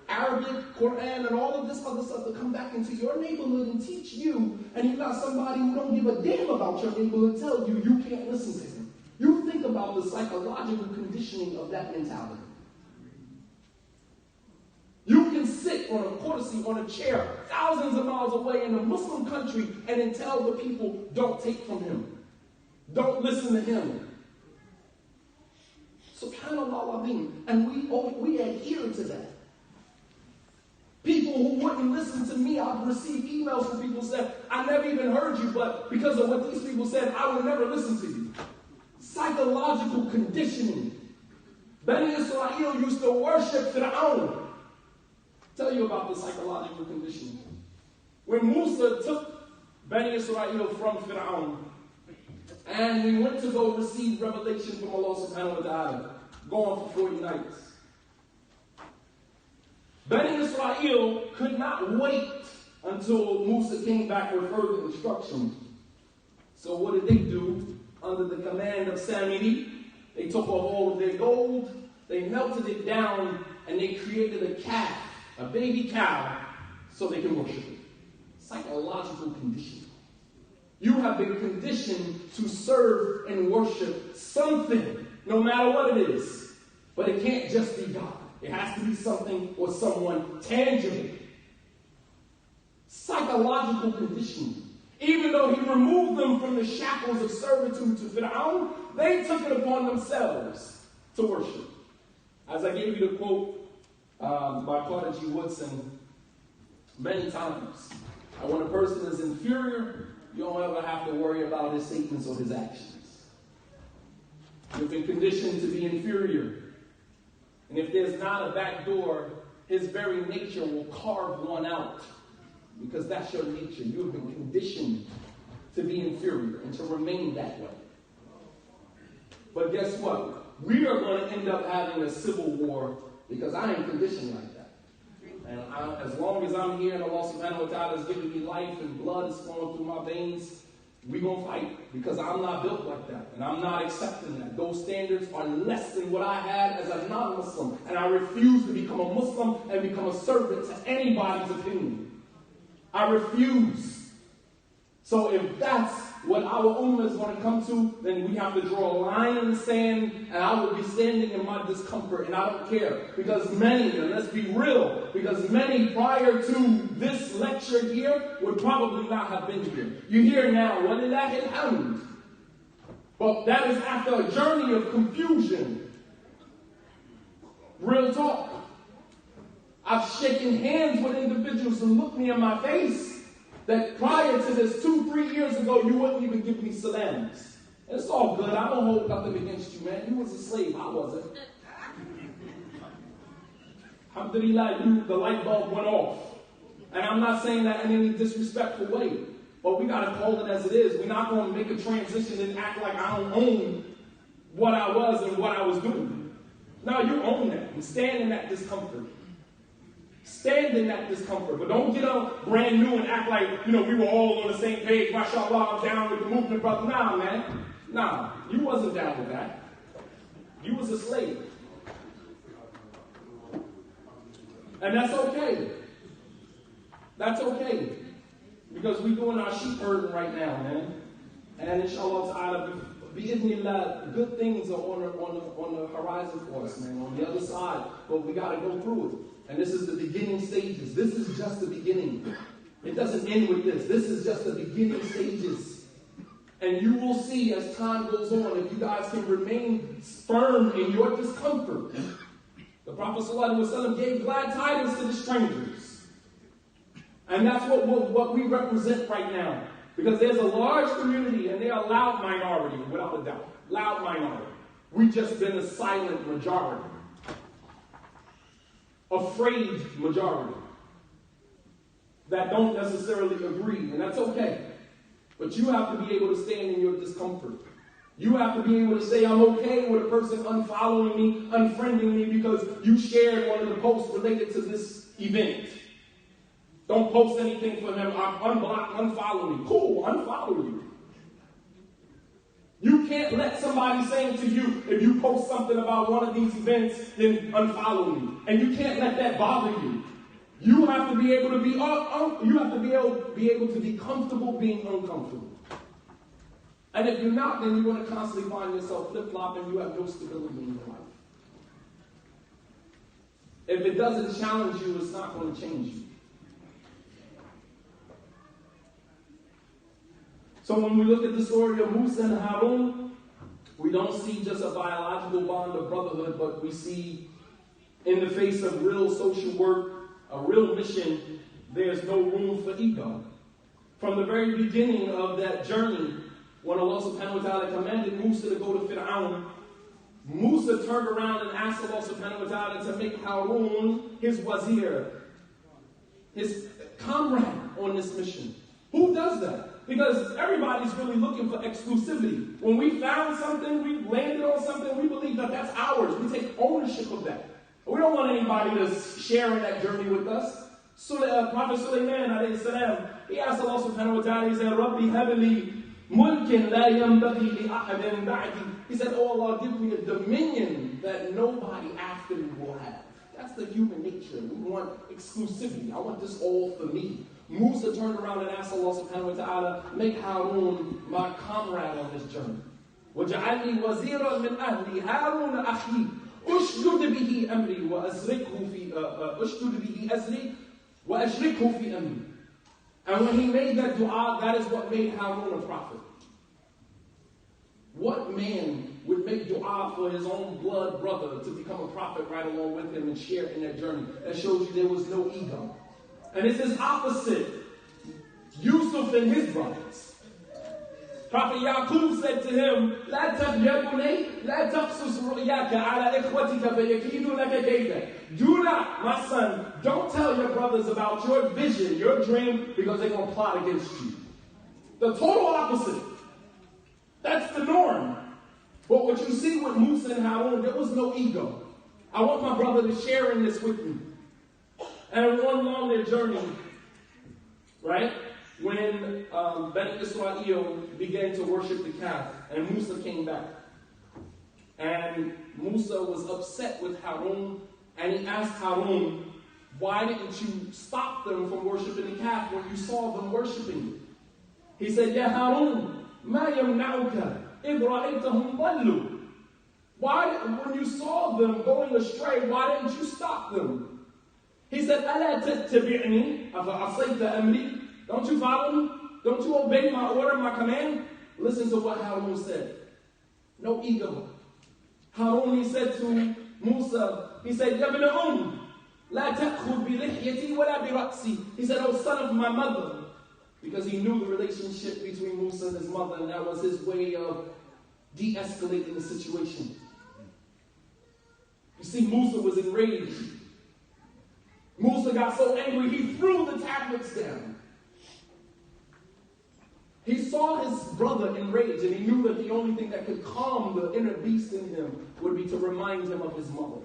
Arabic, Quran, and all of this other stuff to come back into your neighborhood and teach you, and you got somebody who don't give a damn about your neighborhood tell you you can't listen to him. You think about the psychological conditioning of that mentality. You can sit on a courtesy, on a chair, thousands of miles away in a Muslim country, and then tell the people, don't take from him. Don't listen to him. Subhanallah, and we adhere to that. People who wouldn't listen to me, I've received emails from people who said, I never even heard you, but because of what these people said, I will never listen to you. Psychological conditioning. Bani Israel used to worship Fir'aun. Tell you about the psychological conditioning. When Musa took Bani Israel from Fir'aun, and we went to go receive revelation from Allah subhanahu wa ta'ala, going for 40 nights. Bani Israel could not wait until Musa came back with further instructions. So what did they do? Under the command of Samiri, they took off all of their gold, they melted it down, and they created a calf, a baby cow, so they can worship it. Psychological conditioning. You have been conditioned to serve and worship something, no matter what it is. But it can't just be God. It has to be something or someone tangible. Psychological conditioning. Even though he removed them from the shackles of servitude to Fir'aun, they took it upon themselves to worship. As I gave you the quote by Carter G. Woodson many times, when a person is inferior, you don't ever have to worry about his statements or his actions. You've been conditioned to be inferior. And if there's not a back door, his very nature will carve one out. Because that's your nature. You have been conditioned to be inferior and to remain that way. But guess what? We are going to end up having a civil war because I ain't conditioned like that. And as long as I'm here and Allah subhanahu wa ta'ala is giving me life and blood is flowing through my veins, we're going to fight because I'm not built like that. And I'm not accepting that. Those standards are less than what I had as a non-Muslim. And I refuse to become a Muslim and become a servant to anybody's opinion. I refuse. So if that's what our ummah is going to come to, then we have to draw a line in the sand, and I will be standing in my discomfort, and I don't care. Because many, and let's be real, because many prior to this lecture here would probably not have been here. You hear now, وَلِلَّهِ الْحَمْدِ. But that is after a journey of confusion. Real talk. I've shaken hands with individuals who look me in my face that prior to this, 2-3 years ago, you wouldn't even give me salams. And it's all good. I don't hold nothing against you, man. You was a slave. I wasn't. Alhamdulillah, the light bulb went off. And I'm not saying that in any disrespectful way. But we got to call it as it is. We're not going to make a transition and act like I don't own what I was and what I was doing. No, you own that. And stand in that discomfort. Stand in that discomfort, but don't get up brand new and act like, we were all on the same page. MashaAllah, I'm down with the movement, brother. Nah, man. Nah, you wasn't down with that. You was a slave. And that's okay. That's okay. Because we're doing our sheep herding right now, man. And inshallah ta'ala, bi'idhnillah, good things are on the horizon for us, man, on the other side. But we got to go through it. And this is the beginning stages. This is just the beginning. It doesn't end with this. This is just the beginning stages. And you will see as time goes on, if you guys can remain firm in your discomfort. The Prophet ﷺ gave glad tidings to the strangers. And that's what we represent right now. Because there's a large community and they're a loud minority, without a doubt. Loud minority. We've just been a silent majority. Afraid majority that don't necessarily agree, and that's okay. But you have to be able to stand in your discomfort. You have to be able to say, I'm okay with a person unfollowing me, unfriending me because you shared one of the posts related to this event. Don't post anything for them. Unblock, unfollow me. Cool, unfollow you. You can't let somebody say to you, if you post something about one of these events, then unfollow me. And you can't let that bother you. You have to be able to be able to be comfortable being uncomfortable. And if you're not, then you're going to constantly find yourself flip-flopping. You have no stability in your life. If it doesn't challenge you, it's not going to change you. So when we look at the story of Musa and Harun, we don't see just a biological bond of brotherhood, but we see in the face of real social work, a real mission, there's no room for ego. From the very beginning of that journey, when Allah subhanahu wa ta'ala commanded Musa to go to Fir'aun, Musa turned around and asked Allah subhanahu wa ta'ala to make Harun his wazir. his comrade on this mission. Who does that? Because everybody's really looking for exclusivity. When we found something, we landed on something, we believe that that's ours. We take ownership of that. We don't want anybody to share in that journey with us. So Prophet Sulaiman, alayhi salam, he asked Allah subhanahu wa ta'ala, he said, Rabbi habli mulkin la yanbaghi li ahadin ba'di. He said, oh Allah, give me a dominion that nobody after me will have. That's the human nature. We want exclusivity. I want this all for me. Musa turned around and asked Allah subhanahu wa ta'ala, make Harun my comrade on this journey. وَجَعَلْنِي وَزِيرًا مِنْ أَهْلِي هَارُونَ أَخِي أُشْدُدْ بِهِ أَمْرِي وَأَشْرِكْهُ فِي أَمْرِي. And when he made that dua, that is what made Harun a prophet. What man would make dua for his own blood brother to become a prophet right along with him and share in that journey? That shows you there was no ego. And it's his opposite. Yusuf and his brothers. Prophet Yaqub said to him, لا تبني لا تقصص رؤياك على إخوتك فيكيدوا لك كيدا. Do not, my son, don't tell your brothers about your vision, your dream, because they're going to plot against you. The total opposite. That's the norm. But what you see with Musa and Harun, there was no ego. I want my brother to share in this with me. And along their journey, right, when Bani Israel began to worship the calf, and Musa came back. And Musa was upset with Harun, and he asked Harun, why didn't you stop them from worshiping the calf when you saw them worshiping it? He said, Ya Harun, ma yamna'uka idh ra'aytahum dallu. Why, when you saw them going astray, why didn't you stop them? He said, أَلَا تَتَّبِعْنِي أَفَعَصَيْتَ أَمْرِي. Don't you follow me? Don't you obey my order, my command? Listen to what Harun said. No ego. Harun, he said to Musa, he said, يَا بْنَ لَا تَأْخُذْ بِلِحْيَتِي وَلَا بِرَأْسِي. He said, oh son of my mother. Because he knew the relationship between Musa and his mother, and that was his way of de-escalating the situation. You see, Musa was enraged. Musa got so angry, he threw the tablets down. He saw his brother enraged, and he knew that the only thing that could calm the inner beast in him would be to remind him of his mother.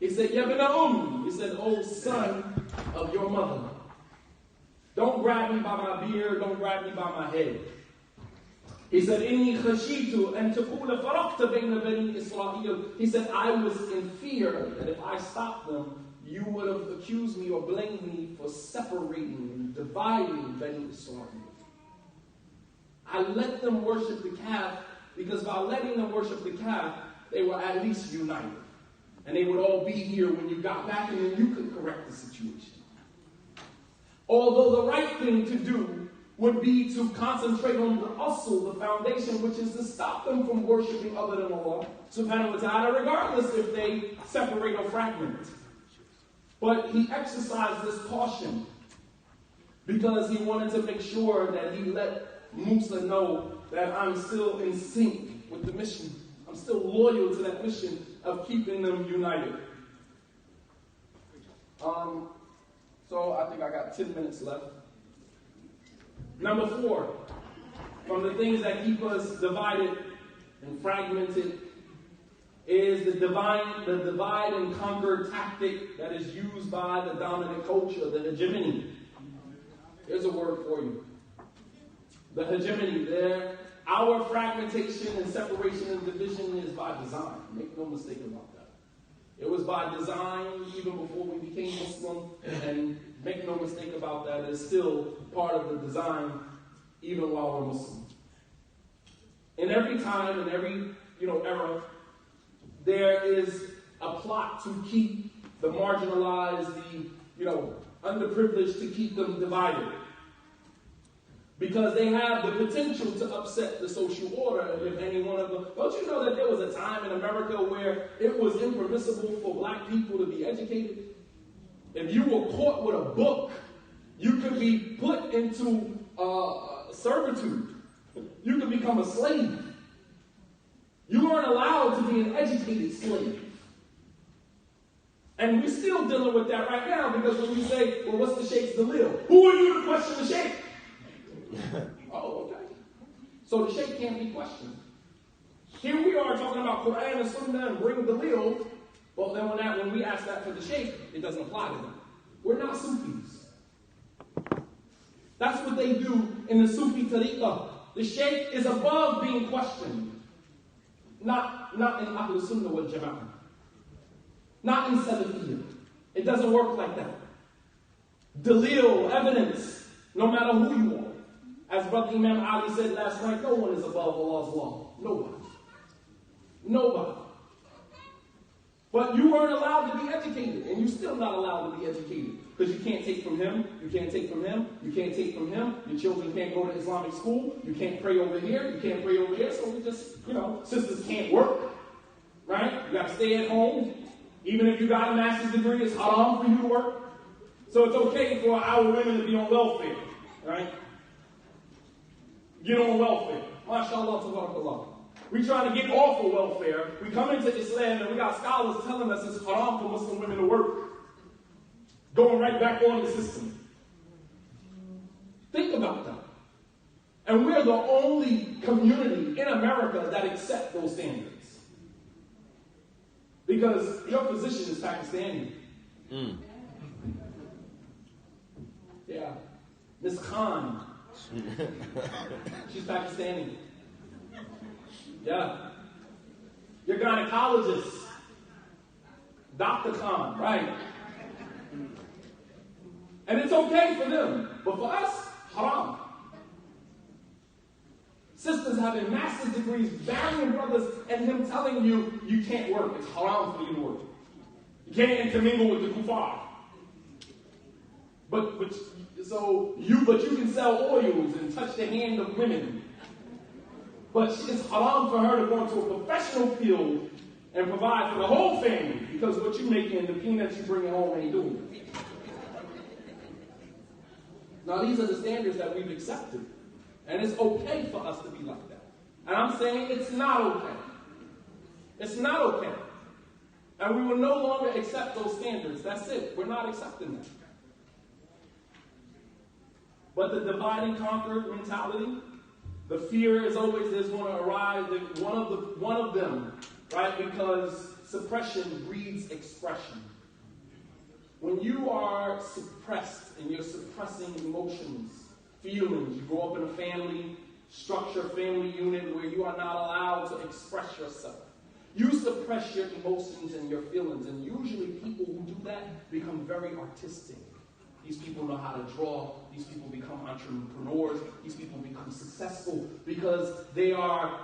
He said, Ya ibn he said, oh son of your mother. Don't grab me by my beard, don't grab me by my head. He said, Inni khashitu an taqula faraqta bayna bani Israel. He said, I was in fear that if I stopped them, you would have accused me or blamed me for separating and dividing Bani Israel. I let them worship the calf because by letting them worship the calf, they were at least united. And they would all be here when you got back, and then you could correct the situation. Although the right thing to do would be to concentrate on the asl, the foundation, which is to stop them from worshiping other than Allah subhanahu wa ta'ala, regardless if they separate or fragment. But he exercised this caution because he wanted to make sure that he let Musa know that I'm still in sync with the mission. I'm still loyal to that mission of keeping them united. So I think I got 10 minutes left. Number 4, from the things that keep us divided and fragmented is the divide and conquer tactic that is used by the dominant culture, the hegemony. Here's a word for you. The hegemony there. Our fragmentation and separation and division is by design. Make no mistake about that. It was by design even before we became Muslim, and make no mistake about that, it's still part of the design even while we're Muslim. In every time, in every era, there is a plot to keep the marginalized, the underprivileged, to keep them divided. Because they have the potential to upset the social order if any one of them. Don't you know that there was a time in America where it was impermissible for black people to be educated? If you were caught with a book, you could be put into servitude. You could become a slave. You weren't allowed to be an educated slave. And we're still dealing with that right now, because when you say, well, what's the Sheikh's dalil? Who are you to question the Sheikh? Oh, okay. So the Sheikh can't be questioned. Here we are talking about Quran and Sunnah and bring dalil, but then when we ask that for the Sheikh, it doesn't apply to them. We're not Sufis. That's what they do in the Sufi tariqah. The Sheikh is above being questioned. Not in Ahlul Sunnah wal Jama'ah. Not in Salafiyyah. It doesn't work like that. Dalil, evidence, no matter who you are. As Brother Imam Ali said last night, no one is above Allah's law. Nobody. Nobody. But you weren't allowed to be educated, and you're still not allowed to be educated. Because you can't take from him, you can't take from him, you can't take from him. Your children can't go to Islamic school, you can't pray over here, you can't pray over here. So we just, sisters can't work, right? You got to stay at home. Even if you got a master's degree, it's haram for you to work. So it's okay for our women to be on welfare, right? Get on welfare. MashaAllah, tabarakallah. We trying to get off of welfare. We come into Islam and we got scholars telling us it's haram for Muslim women to work. Going right back on the system. Think about that. And we're the only community in America that accept those standards. Because your position is Pakistani. Yeah. Miss Khan. She's Pakistani. Yeah. Your gynecologist. Dr. Khan, right? And it's okay for them. But for us, haram. Sisters having master's degrees, marrying brothers, and him telling you, you can't work. It's haram for you to work. You can't intermingle with the kuffar. But you can sell oils and touch the hand of women. But it's haram for her to go into a professional field and provide for the whole family, because what you making, the peanuts you bringing home ain't doing it. Now these are the standards that we've accepted. And it's okay for us to be like that. And I'm saying it's not okay. It's not okay. And we will no longer accept those standards. That's it. We're not accepting that. But the divide and conquer mentality, the fear is always there's going to arise, one of them, right? Because suppression breeds expression. When you are suppressed and you're suppressing emotions, feelings, you grow up in a family structure, family unit where you are not allowed to express yourself. You suppress your emotions and your feelings, and usually people who do that become very artistic. These people know how to draw. These people become entrepreneurs. These people become successful because they are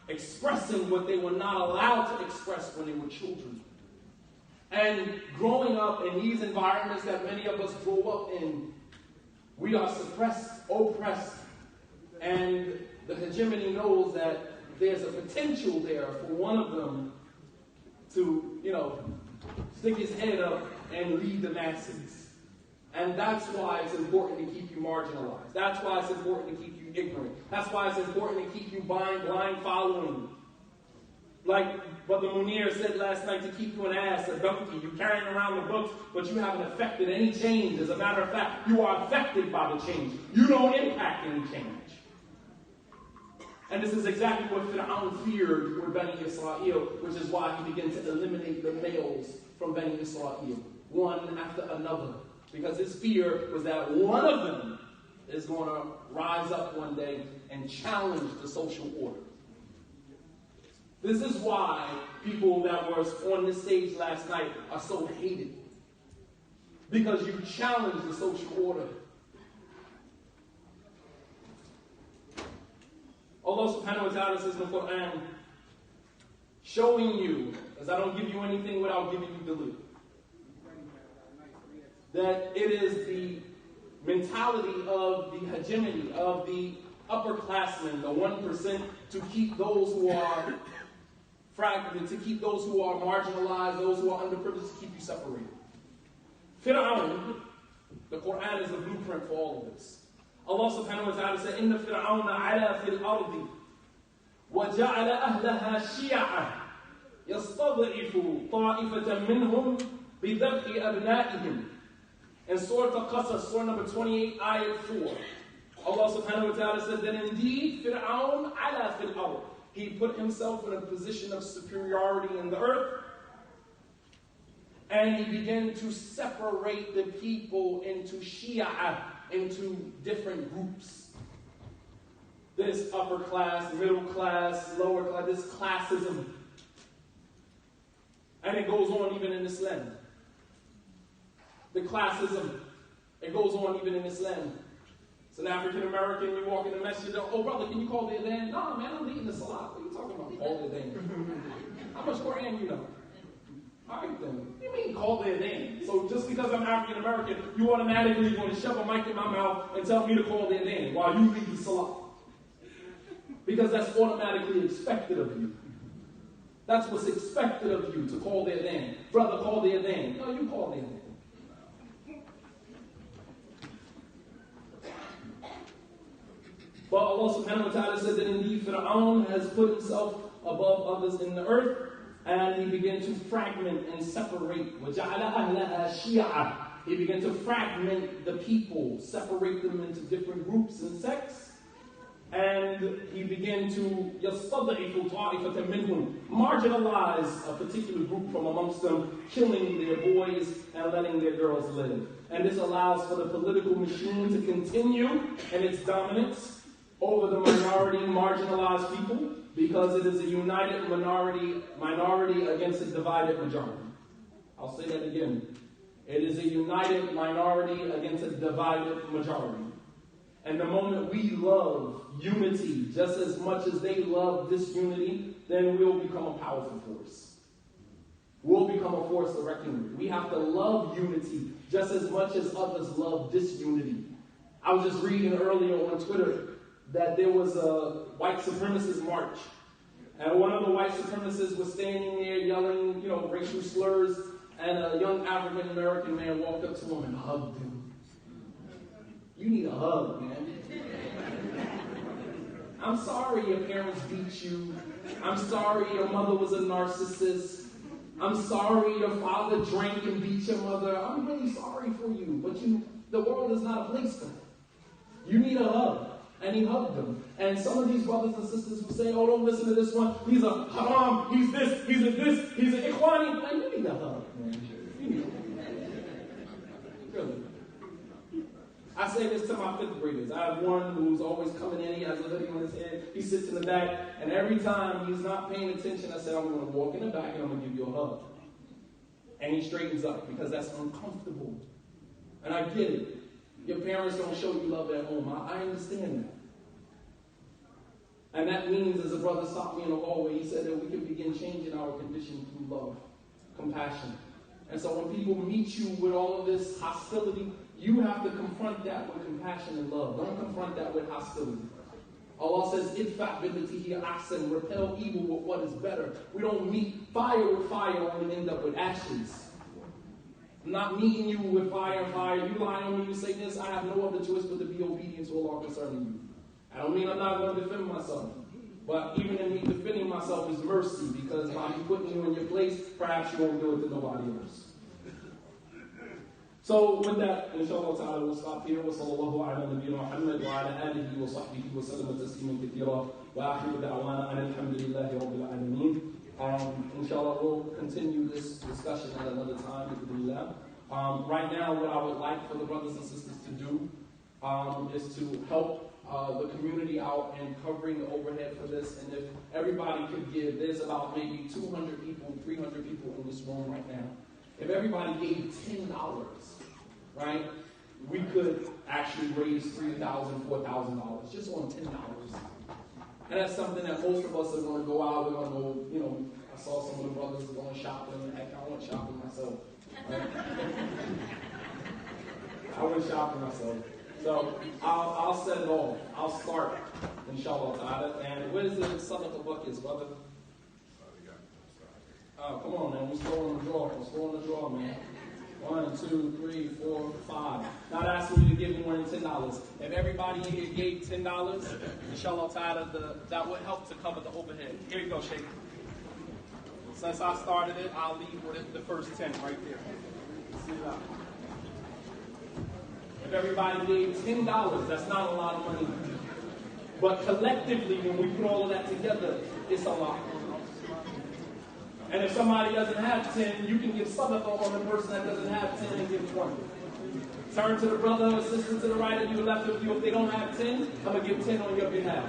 expressing what they were not allowed to express when they were children. And growing up in these environments that many of us grow up in, we are suppressed, oppressed, and the hegemony knows that there's a potential there for one of them to, stick his head up and lead the masses. And that's why it's important to keep you marginalized. That's why it's important to keep you ignorant. That's why it's important to keep you blind following. Like Brother Munir said last night, to keep you an ass, a donkey. You're carrying around the books, but you haven't affected any change. As a matter of fact, you are affected by the change. You don't impact any change. And this is exactly what Fir'aun feared with Bani Israel, which is why he began to eliminate the males from Bani Israel, one after another. Because his fear was that one of them is going to rise up one day and challenge the social order. This is why people that were on this stage last night are so hated. Because you challenge the social order. Allah subhanahu wa ta'ala says in the Quran, showing you, as I don't give you anything without giving you dalil, that it is the mentality of the hegemony, of the upperclassmen, the 1%, to keep those who are fragmented, to keep those who are marginalized, those who are underprivileged, to keep you separated. Fir'aun, the Quran is the blueprint for all of this. Allah subhanahu wa ta'ala said, إِنَّ فِرْعَوْنَ عَلَى فِي الْأَرْضِ وَجَعَلَ أَهْلَهَا شِيَعًا يَسْتَضْعِفُ طَائِفَةً مِّنْهُمْ بِذَبْحِ أَبْنَائِهِمْ. In Surah Al-Qasas, Surah number 28, ayat 4. Allah subhanahu wa ta'ala said that indeed, Fir'aun ala fil ard. He put himself in a position of superiority in the earth. And he began to separate the people into Shia, into different groups. This upper class, middle class, lower class, this classism. And it goes on even in Islam. The classism, it goes on even in Islam. It's an African American, you walk in the masjid, oh brother, can you call the adhan? Nah man, I'm leading the salat. What are you talking about? Call the adhan. How much Quran you know? Alright then. What do you mean call the adhan? So just because I'm African American, you automatically going to shove a mic in my mouth and tell me to call the adhan while you lead the salat. Because that's automatically expected of you. That's what's expected of you, to call the adhan. Brother, call the adhan. No, you call the adhan. But Allah subhanahu wa ta'ala says that indeed Fir'aun has put himself above others in the earth, and he began to fragment and separate. وَجَعَلَ أَهْلَهَا شِيَعًا. He began to fragment the people, separate them into different groups and sects. And he began to يَصْطَضْعِفُ طَائِفَةً مِّنْهُمْ, marginalize a particular group from amongst them, killing their boys and letting their girls live. And this allows for the political machine to continue in its dominance over the minority, marginalized people, because it is a united minority against a divided majority. I'll say that again. It is a united minority against a divided majority. And the moment we love unity just as much as they love disunity, then we'll become a powerful force. We'll become a force to reckon with. We have to love unity just as much as others love disunity. I was just reading earlier on Twitter that there was a white supremacist march. And one of the white supremacists was standing there yelling, racial slurs, and a young African American man walked up to him and hugged him. You need a hug, man. I'm sorry your parents beat you. I'm sorry your mother was a narcissist. I'm sorry your father drank and beat your mother. I'm really sorry for you. But the world is not a place for that. You need a hug. And he hugged them. And some of these brothers and sisters who say, oh, don't listen to this one. He's a haram. He's this. He's a this. He's an ikhwani. Man, you need a hug, man. You need a hug. Really. I say this to my fifth graders. I have one who's always coming in. He has a hoodie on his head. He sits in the back. And every time he's not paying attention, I say, I'm going to walk in the back and I'm going to give you a hug. And he straightens up because that's uncomfortable. And I get it. Your parents don't show you love at home. I understand that. And that means, as a brother stopped me in the hallway, he said that we can begin changing our condition through love, compassion. And so when people meet you with all of this hostility, you have to confront that with compassion and love. Don't confront that with hostility. Allah says, idfa' billati hiya ahsan, repel evil with what is better. We don't meet fire with fire, only end up with ashes. I'm not meeting you with fire and fire. You lie on me, you say this, I have no other choice but to be obedient to Allah concerning you. I don't mean I'm not going to defend myself. But even in me defending myself is mercy, because by me putting you in your place, perhaps you won't do it to nobody else. So with that, inshallah ta'ala, we'll stop here. Wa sallallahu ala nabiyyina Muhammad wa ala alihi wa sahbihi wa sallam tasliman kathira. Wa akhiru da'wana alhamdulillahi rabbil alameen. Inshallah, we'll continue this discussion at another time. Right now, what I would like for the brothers and sisters to do is to help the community out in covering the overhead for this. And if everybody could give, there's about maybe 200 people, 300 people in this room right now. If everybody gave $10, right, we could actually raise $3,000, $4,000 just on $10. And that's something that most of us are going to go out. We're going to go, I saw some of the brothers going shopping. Heck, I went shopping myself. Right? I went shopping myself. So I'll set it off. I'll start, inshallah ta'ala. And where's the sadaqah buckets, brother? Oh, come on, man. We're still on the draw. We're still on the draw, man. 1, 2, 3, 4, 5. Not asking you to give more than $10. If everybody here gave $10, inshallah ta'ala, that would help to cover the overhead. Here you go, Sheikh. Since I started it, I'll leave with the first 10 right there. If everybody gave $10, that's not a lot of money. But collectively, when we put all of that together, it's a lot. And if somebody doesn't have 10, you can give sadaqah on the person that doesn't have 10 and give 20. Turn to the brother or sister to the right of you, left of you. If they don't have 10, I'm going to give 10 on your behalf.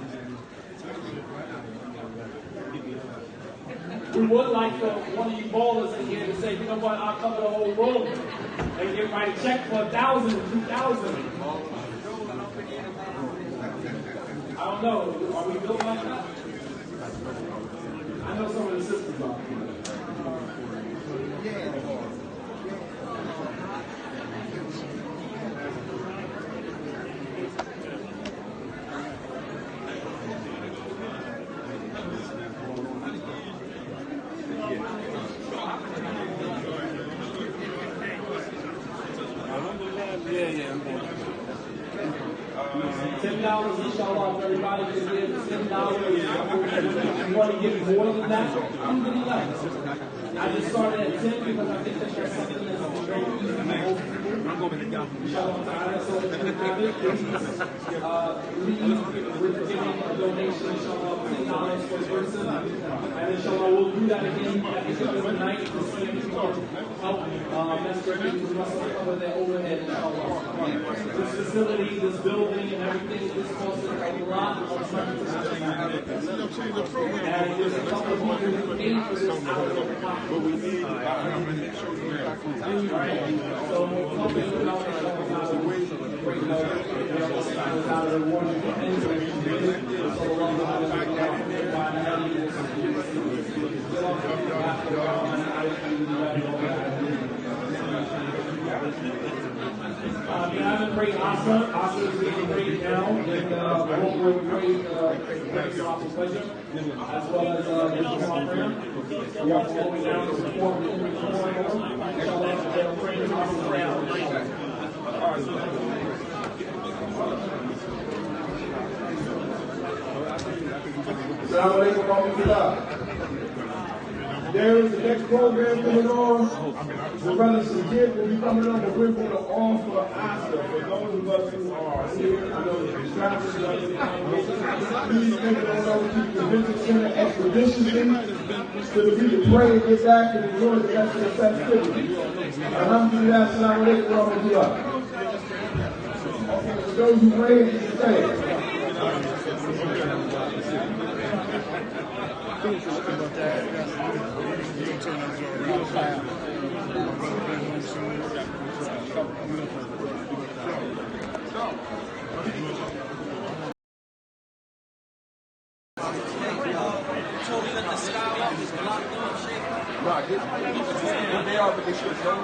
We would like for one of you ballers in here to say, you know what, I'll cover the whole room and give my check for 1,000, 2,000. I don't know. Are we built like that? I know some of the sisters are. $10, inshallah, if everybody can give $10. You want to give more than that? Alhamdulillah. I just started at 10 because I think that's something that's very easy for most people. Inshallah ta'ala, so if you have it, please leave with giving a donation, inshallah, $10 per person. And inshallah, we'll do that again at the end of the night to see if we can help Mr. Russell cover their overhead, inshallah. This facility, this building, and everything, this costs a lot of money. And there's a couple of people who paid for this out of their pocket. But we need so helping without the out of the warning for injury. So long as you haven't prayed Asa. Asa is being prayed now. And we'll pray Asa's pleasure, as well as the Islam prayer. We are flowing down to support the inshallah, they'll pray Asa's prayer. Assalamu alaikum wa rahmatullah. There is the next program coming on. The brother Shadeed will be coming on, and we're going to offer Oscar for those of us who are here. I know the travelers and other congregations. Please make it on over to the convention center expeditiously so that we can pray and get back and enjoy the rest of the festivity. Alhamdulillah, assalamu alaikum wa rahmatullah. Okay, for those who pray, you can say it. They are, but they should have known.